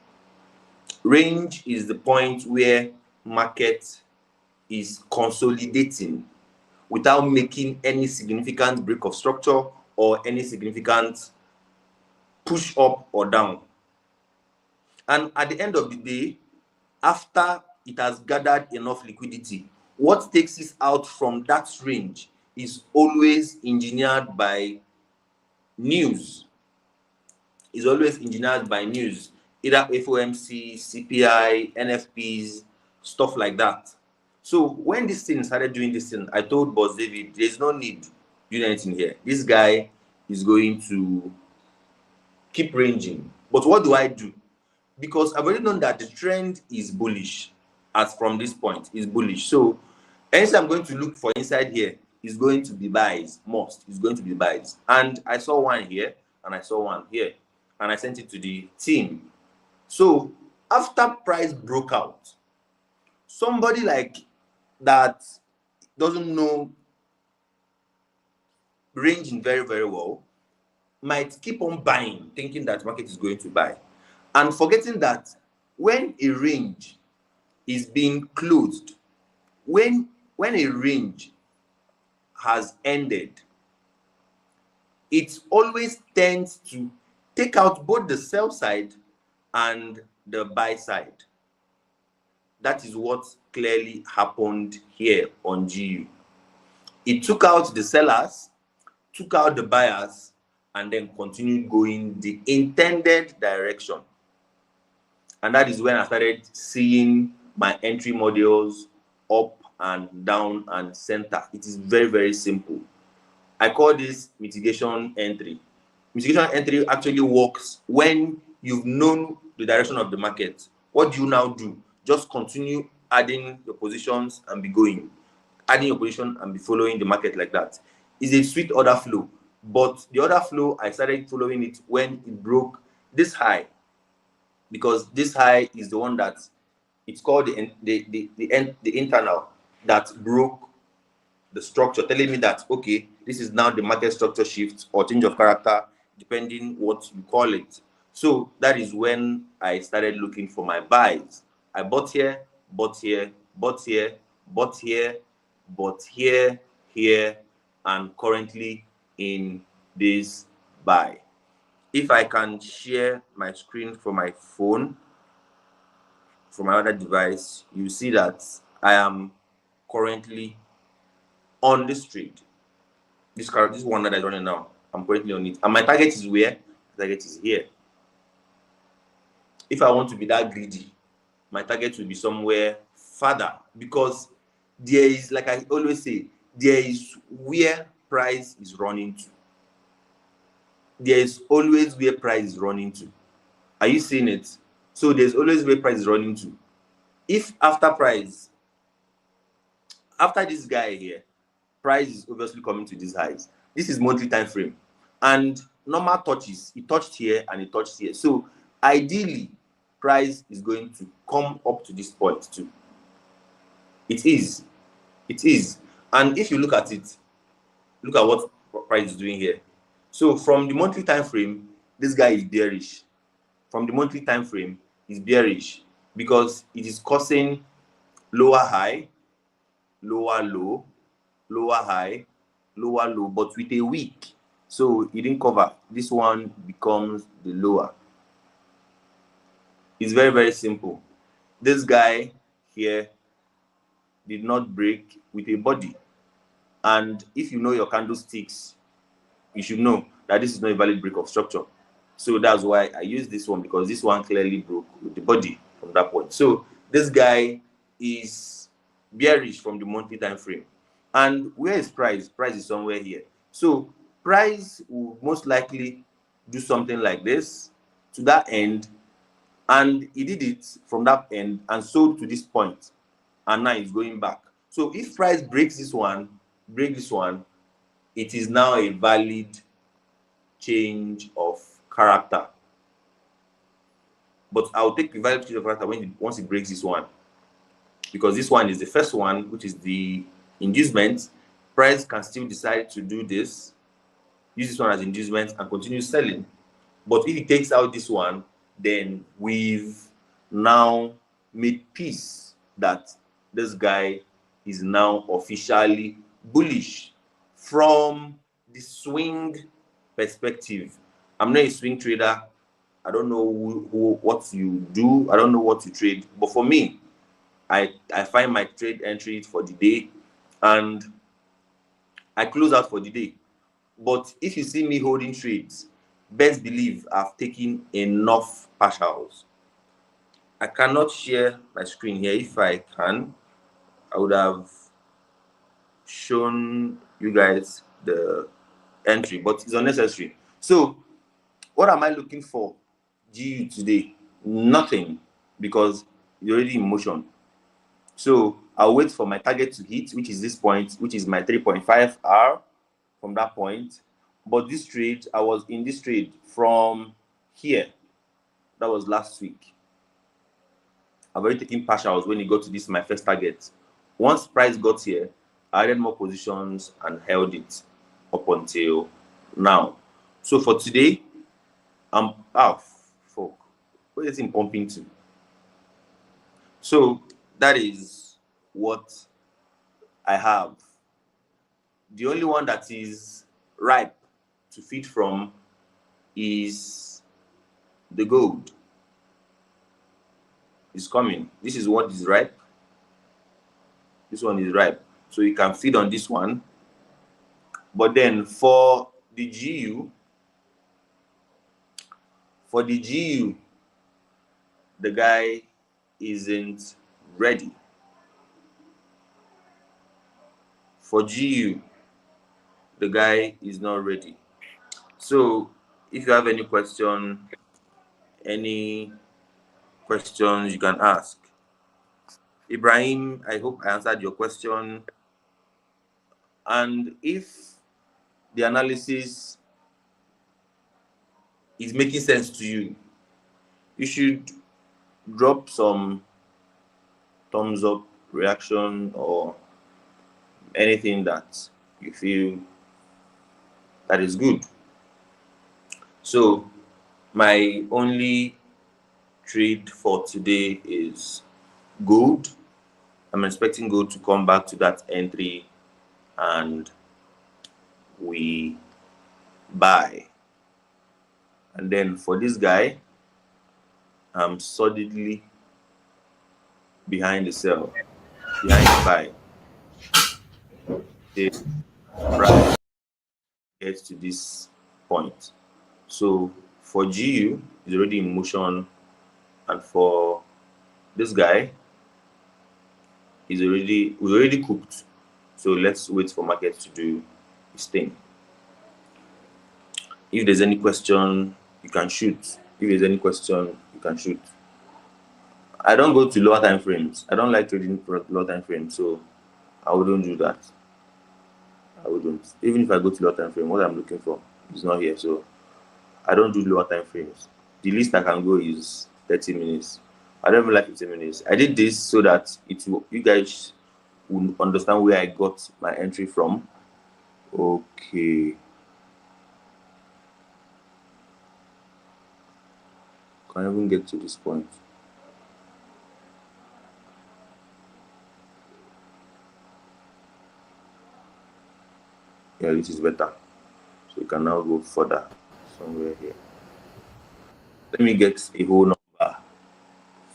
C: Range is the point where market is consolidating without making any significant break of structure or any significant push up or down. And at the end of the day, after it has gathered enough liquidity, what takes it out from that range is always engineered by news. Is always engineered by news, either FOMC, CPI, NFPs, stuff like that. So when this thing started doing this thing, I told Boss David, there's no need doing anything here. This guy is going to keep ranging. But what do I do? Because I've already known that the trend is bullish. As from this point, is bullish. So anything I'm going to look for inside here is going to be buys. Is going to be buys. And I saw one here, and I saw one here, and I sent it to the team. So after price broke out, somebody like that doesn't know ranging very, very well might keep on buying, thinking that market is going to buy, and forgetting that when a range is being closed, when a range has ended, it always tends to take out both the sell side and the buy side. That is what clearly happened here on GU. It took out the sellers, took out the buyers, and then continued going the intended direction. And that is when I started seeing my entry models up and down and center. It is very, very simple. I call this mitigation entry. Mitigation entry actually works when you've known the direction of the market. What do you now do? Just continue adding your positions and be going. Adding your position and be following the market like that. It's a sweet order flow. But the order flow, I started following it when it broke this high. Because this high is the one that it's called the internal that broke the structure, telling me that okay, this is now the market structure shift or change of character, depending what you call it. So that is when I started looking for my buys. I bought here, bought here, bought here, bought here, bought here, here, and currently in this buy. If I can share my screen for my phone, from my other device, you see that I am currently on this trade. This one that I'm running now, I'm currently on it. And my target is where? The target is here. If I want to be that greedy, my target will be somewhere further, because there is, like I always say, there is where price is running to. There is always where price is running to. Are you seeing it? So there's always where price is running to. If after this guy here, price is obviously coming to these highs. This is monthly time frame, and normal touches, it touched here and it touched here. So ideally, price is going to come up to this point too. It is. And if you look at it, look at what price is doing here. So from the monthly time frame, this guy is bearish. From the monthly time frame, is bearish because it is causing lower high, lower low, lower high, lower low, but with a wick. So it didn't cover. This one becomes the lower. It's very, very simple. This guy here did not break with a body. And if you know your candlesticks, you should know that this is not a valid break of structure. So that's why I use this one, because this one clearly broke with the body from that point. So this guy is bearish from the monthly time frame. And where is price? Price is somewhere here. So price will most likely do something like this to that end, and he did it from that end and sold to this point, and now it's going back. So if price breaks this one, it is now a valid change of character. But I'll take the valid change of character once it breaks this one, because this one is the first one, which is the inducement. Price can still decide to do this, use this one as inducement and continue selling. But if it takes out this one, then we've now made peace that this guy is now officially bullish. From the swing perspective, I'm not a swing trader. I don't know what you do. I don't know what you trade. But for me, I find my trade entries for the day and I close out for the day. But if you see me holding trades, best believe I've taken enough partials. I cannot share my screen here. If I can, I would have shown you guys the entry, but it's unnecessary. So what am I looking for GU today? Nothing, because you're already in motion. So I'll wait for my target to hit, which is this point, which is my 3.5 R from that point. But this trade, I was in this trade from here. That was last week. I've already taken partials when it got to this, my first target. Once price got here, I added more positions and held it up until now. So for today, I'm fuck. What is it pumping to? So that is what I have. The only one that is ripe to feed from is the gold. It's coming. This is what is ripe. This one is ripe. So you can feed on this one. But then for the GU, the guy isn't ready. For GU, the guy is not ready. So if you have any questions you can ask. Ibrahim, I hope I answered your question. And if the analysis is making sense to you, you should drop some thumbs up, reaction, or anything that you feel that is good. So my only trade for today is gold. I'm expecting gold to come back to that entry and we buy. And then for this guy, I'm solidly behind the sell, behind the buy. The price gets to this point. So for GU, it's already in motion, and for this guy, we already cooked. So let's wait for market to do its thing. If there's any question, you can shoot. I don't go to lower time frames. I don't like trading for lower time frames, so I wouldn't do that. I wouldn't. Even if I go to lower time frame, what I'm looking for is not here, so I don't do lower time frames. The least I can go is 30 minutes. I don't even like 15 minutes. I did this so that you guys will understand where I got my entry from. Okay. Can't even get to this point. Yeah, this is better. So you can now go further somewhere here. Let me get a whole number.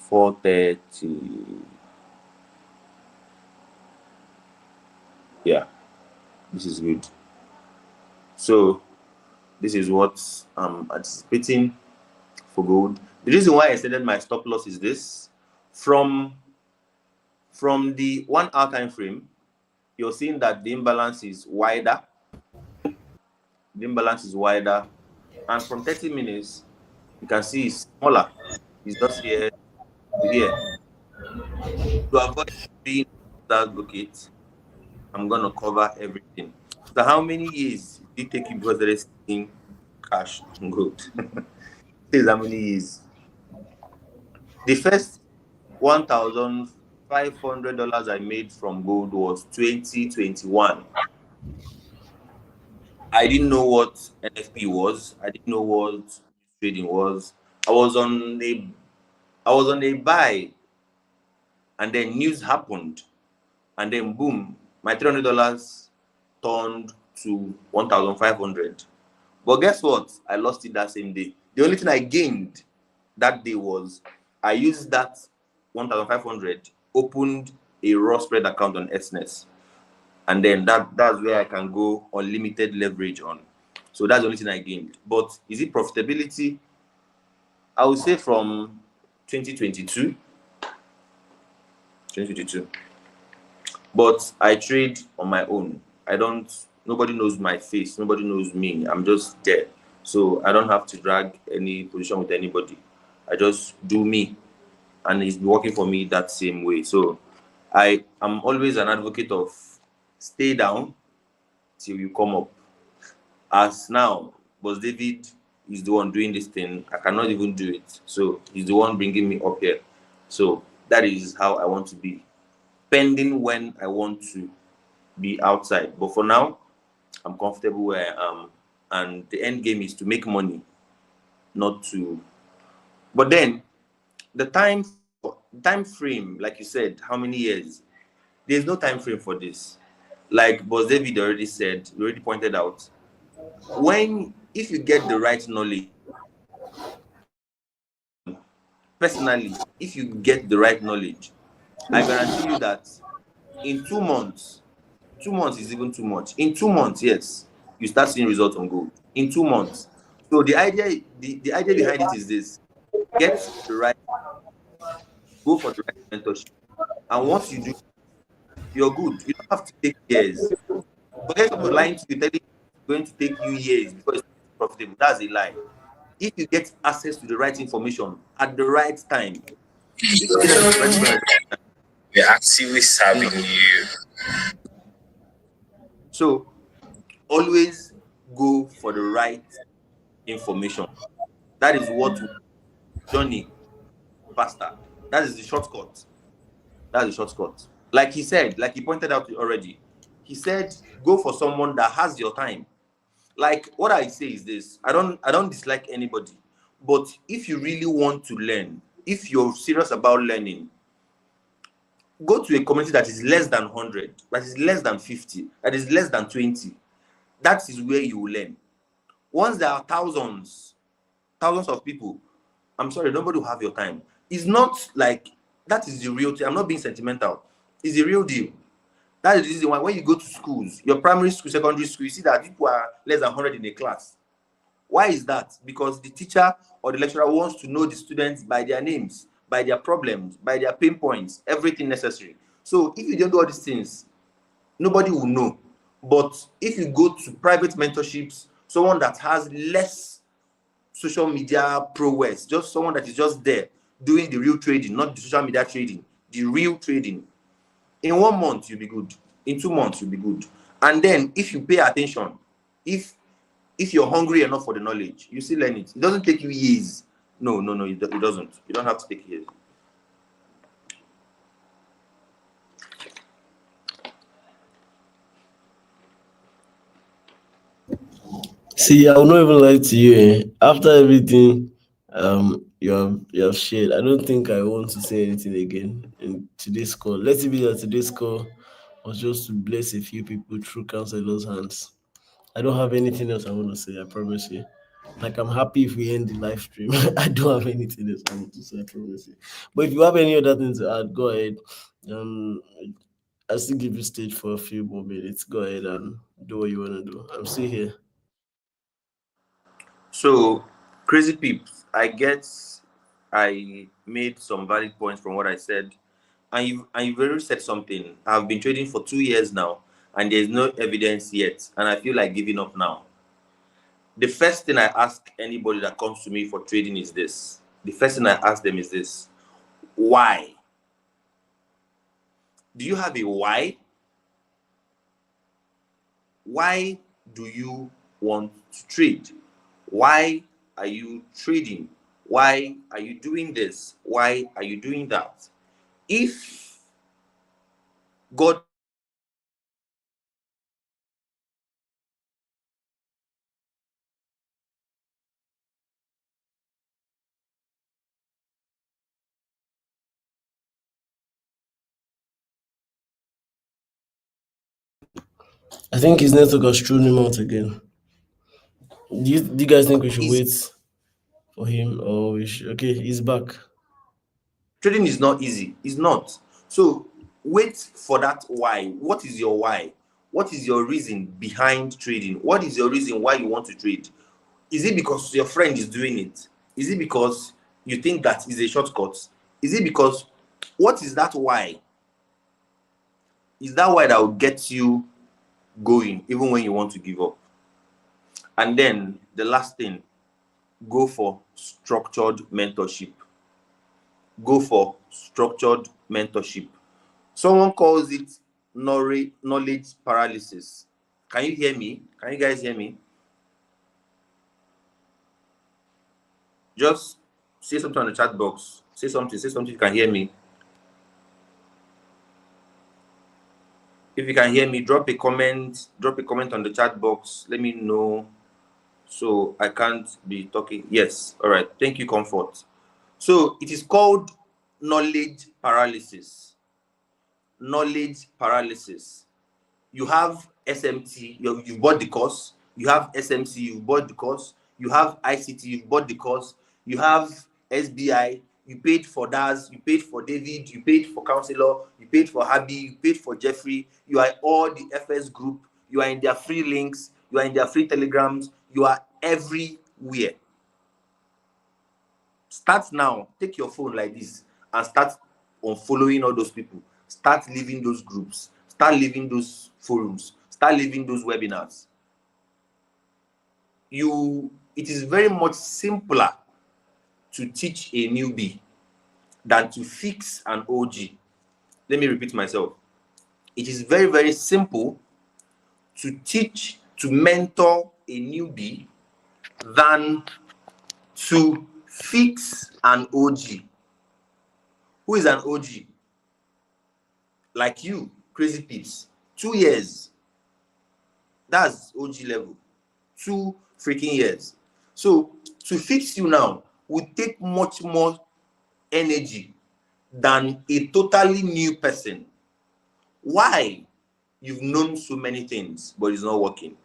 C: 430. Yeah, this is good. So this is what I'm anticipating for gold. The reason why I extended my stop loss is this. From the 1 hour time frame, you're seeing that the imbalance is wider. And from 30 minutes, you can see it's smaller. It's just here to here. To avoid being that blockade, I'm gonna cover everything. So how many years did it take you before started seeing cash and gold? Says how many years? The first $1,500 I made from gold was 2021. I didn't know what NFP was. I didn't know what trading was. I was on a buy, and then news happened, and then boom, my $300 turned to 1,500. But guess what? I lost it that same day. The only thing I gained that day was I used that 1,500, opened a raw spread account on SNES, and then that's where I can go unlimited leverage on. So that's the only thing I gained. But is it profitability? I would say from 2022. But I trade on my own. Nobody knows my face, nobody knows me. I'm just there. So I don't have to drag any position with anybody. I just do me, and it's working for me that same way. So I am always an advocate of stay down till you come up. As now, Boss David is the one doing this thing. I cannot even do it. So he's the one bringing me up here. So that is how I want to be, pending when I want to be outside. But for now, I'm comfortable where I am. And the end game is to make money, not to. But then the time frame, like you said, how many years? There's no time frame for this. Like Boss David already pointed out, if you get the right knowledge, personally, if you get the right knowledge, I guarantee you that In 2 months, 2 months is even too much. In 2 months, yes, you start seeing results on gold. In 2 months. So the idea, the idea behind it is this: get the right, go for the right mentorship. And once you do, you're good. You don't have to take years. Forget someone lying to you, telling you it's going to take you years before it's profitable. That's a lie. If you get access to the right information at the right time, if you get access to the right information at the right time,
D: We're actively serving
C: easy.
D: you.
C: So always go for the right information. That is what will journey faster. That is the shortcut. That's the shortcut. Like he said, like he pointed out already, he said, go for someone that has your time. Like what I say is this: I don't dislike anybody, but if you really want to learn, if you're serious about learning, go to a community that is less than 100, that is less than 50, that is less than 20. That is where you will learn. Once there are thousands of people, I'm sorry, nobody will have your time. It's not like that is the real thing. I'm not being sentimental. It's the real deal. That is the reason why when you go to schools, your primary school, secondary school, you see that people are less than 100 in a class. Why is that? Because the teacher or the lecturer wants to know the students by their names, by their problems, by their pain points, everything necessary. So if you don't do all these things, nobody will know. But if you go to private mentorships, someone that has less social media prowess, just someone that is just there doing the real trading, not the social media trading, the real trading, in 1 month you'll be good. In 2 months you'll be good. And then if you pay attention, if you're hungry enough for the knowledge, you still learn it. It doesn't take you years. No, it doesn't. You don't have to take years.
B: See, I will not even lie to you. After everything you have shared, I don't think I want to say anything again in today's call. Let it be that today's call was just to bless a few people through counselors' hands. I don't have anything else I want to say, I promise you. Like, I'm happy if we end the live stream. I don't have anything else I want to say, I promise you. But if you have any other thing to add, go ahead. Um, I'll still give you stage for a few more minutes. Go ahead and do what you want to do. I'm still here.
C: So, crazy peeps, I guess I made some valid points from what I said. And you've already said something. I've been trading for 2 years now, and there's no evidence yet, and I feel like giving up now. The first thing I ask anybody that comes to me for trading is this. The first thing I ask them is this: why? Do you have a why? Why do you want to trade? Why are you trading? Why are you doing this? Why are you doing that? If God,
B: I think his network has thrown him out again. Do you guys think we should
C: is
B: wait for him, or we should? Okay, he's back.
C: trading is not easy. It's not. So wait for that why. What is your why? What is your reason behind trading? What is your reason why you want to trade? Is it because your friend is doing it? Is it because you think that is a shortcut? Is it because, what is that why? Is that why that will get you going even when you want to give up? And then the last thing, go for structured mentorship. Go for structured mentorship. Someone calls it knowledge paralysis. Can you hear me? Can you guys hear me? Just say something on the chat box. Say something you can hear me. If you can hear me, drop a comment on the chat box. Let me know so I can't be talking. Yes, all right. Thank you, Comfort. So it is called knowledge paralysis. Knowledge paralysis. You have SMT, you've bought the course. You have SMC, you've bought the course. You have ICT, you've bought the course. You have SBI, you paid for Daz, you paid for David, you paid for Counselor, you paid for Habi, you paid for Jeffrey. You are all the FS group. You are in their free links. You are in their free telegrams. You are everywhere. Start now. Take your phone like this and start unfollowing all those people. Start leaving those groups. Start leaving those forums. Start leaving those webinars. It is very much simpler to teach a newbie than to fix an OG. Let me repeat myself. It is very, very simple to teach, to mentor a newbie than to fix an OG. Who is an OG? Like you, Crazy Peeps. 2 years. That's OG level. 2 freaking years. So to fix you now would take much more energy than a totally new person. Why? You've known so many things, but it's not working.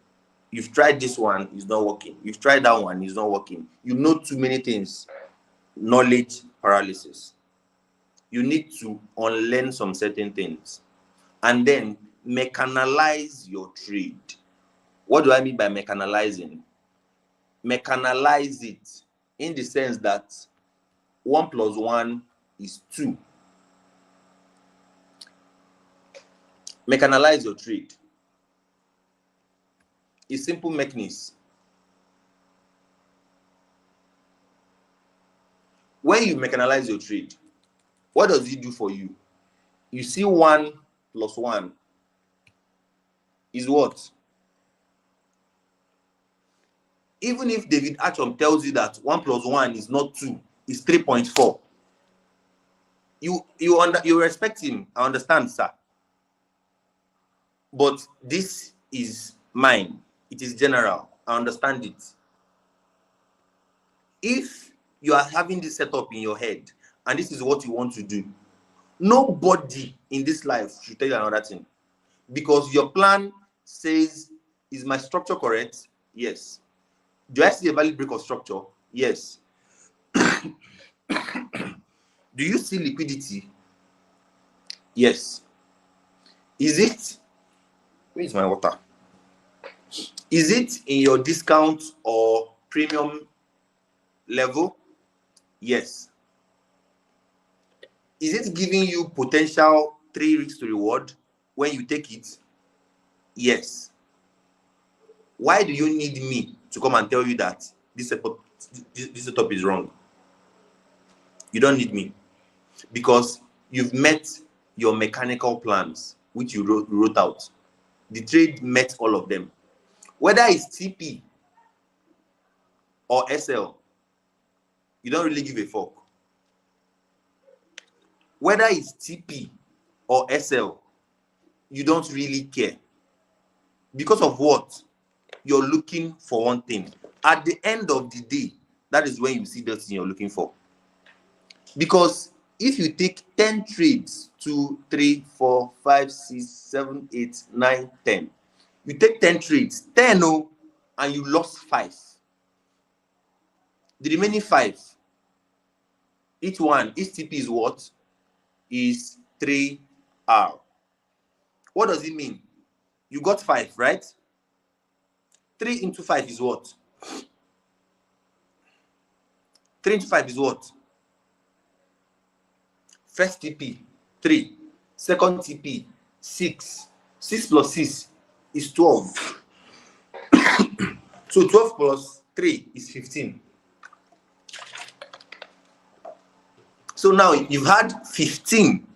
C: You've tried this one, it's not working. You've tried that one, it's not working. You know too many things. Knowledge paralysis. You need to unlearn some certain things and then mechanize your trade. What do I mean by mechanizing? Mechanize it in the sense that 1 + 1 is 2. Mechanize your trade. A simple mechanism. When you mechanize your trade, what does it do for you? You see 1 + 1 is what? Even if David Achom tells you that 1 + 1 is not 2, it's 3.4. You respect him. I understand, sir. But this is mine. It is general. I understand it. If you are having this setup in your head and this is what you want to do, nobody in this life should tell you another thing. Because your plan says, is my structure correct? Yes. Do I see a valid break of structure? Yes. Do you see liquidity? Yes. Is it? Where is my water? Is it in your discount or premium level? Yes. Is it giving you potential 3 weeks to reward when you take it? Yes. Why do you need me to come and tell you that this setup is wrong? You don't need me because you've met your mechanical plans, which you wrote out. The trade met all of them. Whether it's TP or SL, you don't really give a fuck. Whether it's TP or SL, you don't really care. Because of what? You're looking for one thing. At the end of the day, that is when you see that thing you're looking for. Because if you take 10 trades, 2, 3, 4, 5, 6, 7, 8, 9, 10. You take 10 trades, 10 and you lost 5. The remaining 5, each TP is what? Is 3R. What does it mean? You got 5, right? 3 into 5 is what? 3 into 5 is what? First TP, 3. Second TP, 6. 6 plus 6 is 12. So 12 plus 3 is 15. So now you've had 15.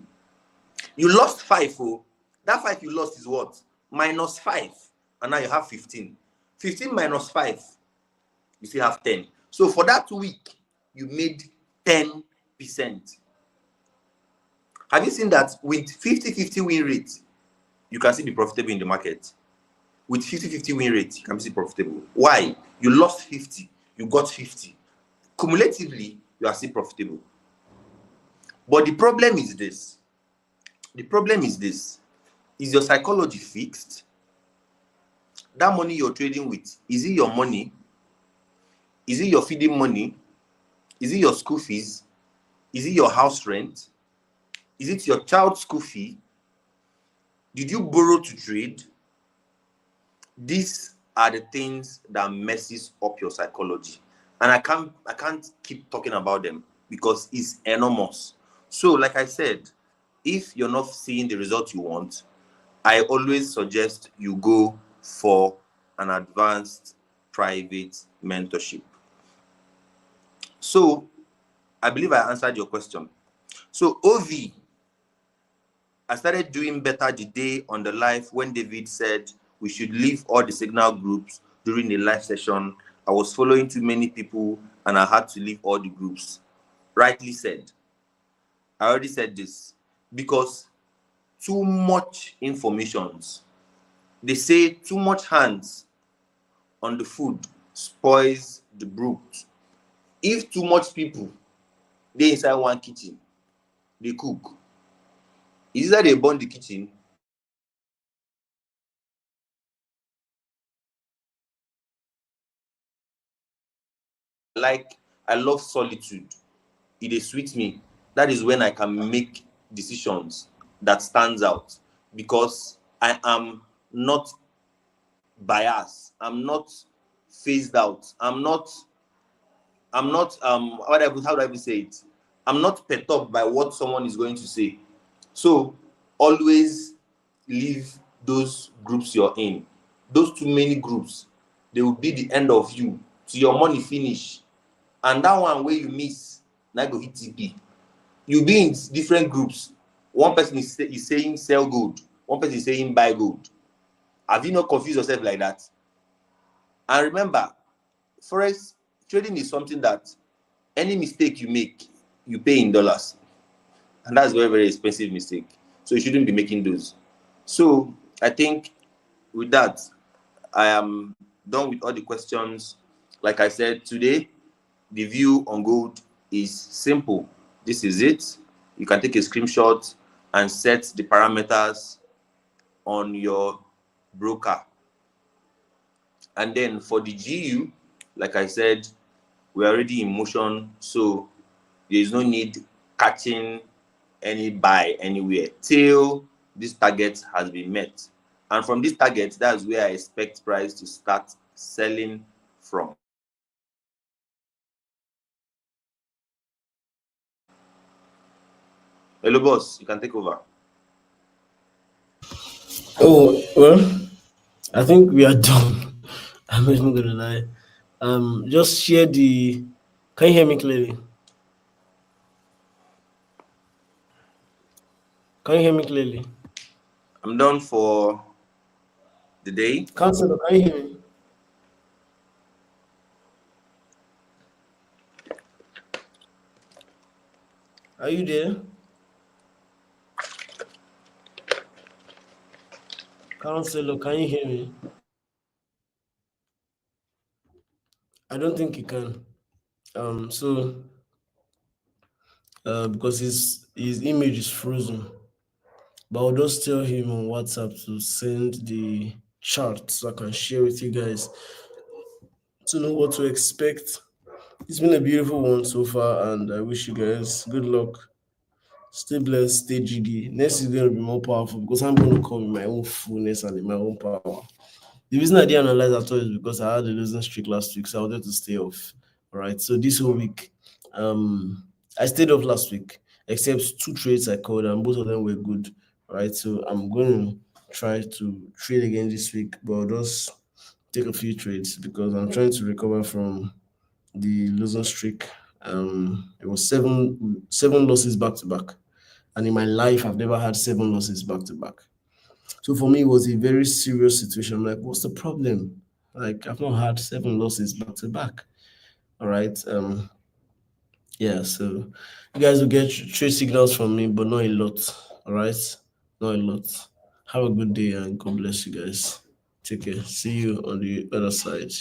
C: You lost 5. Oh. That 5 you lost is what? Minus 5. And now you have 15. 15 minus 5, you still have 10. So for that week, you made 10%. Have you seen that with 50-50 win rate, you can still be profitable in the market? With 50-50 win rate, you can be profitable. Why? You lost 50, you got 50. Cumulatively, you are still profitable. But the problem is this. Is your psychology fixed? That money you're trading with, is it your money? Is it your feeding money? Is it your school fees? Is it your house rent? Is it your child's school fee? Did you borrow to trade? These are the things that messes up your psychology. And I can't keep talking about them because it's enormous. So, like I said, if you're not seeing the result you want, I always suggest you go for an advanced private mentorship. So, I believe I answered your question. So, OV, I started doing better the day on the live when David said we should leave all the signal groups during the live session. I was following too many people and I had to leave all the groups. Rightly said. I already said this because too much informations. They say too much hands on the food spoils the broth. If too much people they inside one kitchen, they cook. Is that they burn the kitchen? Like, I love solitude. It is sweet me. That is when I can make decisions that stands out because I am not biased. I'm not phased out. I'm not how do I even say it? I'm not perturbed by what someone is going to say. So always leave those groups you're in. Those too many groups, they will be the end of you till your money finish. And that one where you miss, now go hit TP. You be in different groups. One person is saying sell gold, one person is saying buy gold. Have you not confused yourself like that? And remember, Forex trading is something that any mistake you make, you pay in dollars. And that's a very, very expensive mistake. So you shouldn't be making those. So I think with that, I am done with all the questions. Like I said, today, the view on gold is simple. This is it. You can take a screenshot and set the parameters on your broker. And then for the GU, like I said, we're already in motion, so there is no need catching any buy anywhere till this target has been met. And from this target, that's where I expect price to start selling from. Hello, boss. You can take over.
B: Oh, well, I think we are done. I'm not even gonna lie. Just share the. Can you hear me clearly? Can you hear me clearly?
C: I'm done for the day.
B: Counselor, can you hear me? Are you there? Counselor, can you hear me? I don't think you can. So because his image is frozen. But I'll just tell him on WhatsApp to send the chart so I can share with you guys to know what to expect. It's been a beautiful one so far, and I wish you guys good luck. Stay blessed, stay GD. Next is going to be more powerful because I'm going to come in my own fullness and in my own power. The reason I didn't analyze at all is because I had a losing streak last week, so I wanted to stay off. All right. So this whole week, I stayed off last week, except 2 trades I called, and both of them were good. All right. So I'm going to try to trade again this week, but I'll just take a few trades because I'm trying to recover from the losing streak. It was seven losses back to back, and in my life I've never had 7 losses back to back. So for me, it was a very serious situation. I'm like, what's the problem? Like, I've not had 7 losses back to back. All right. Yeah, so you guys will get trade signals from me, but not a lot. All right. Not a lot. Have a good day and God bless you guys. Take care. See you on the other side.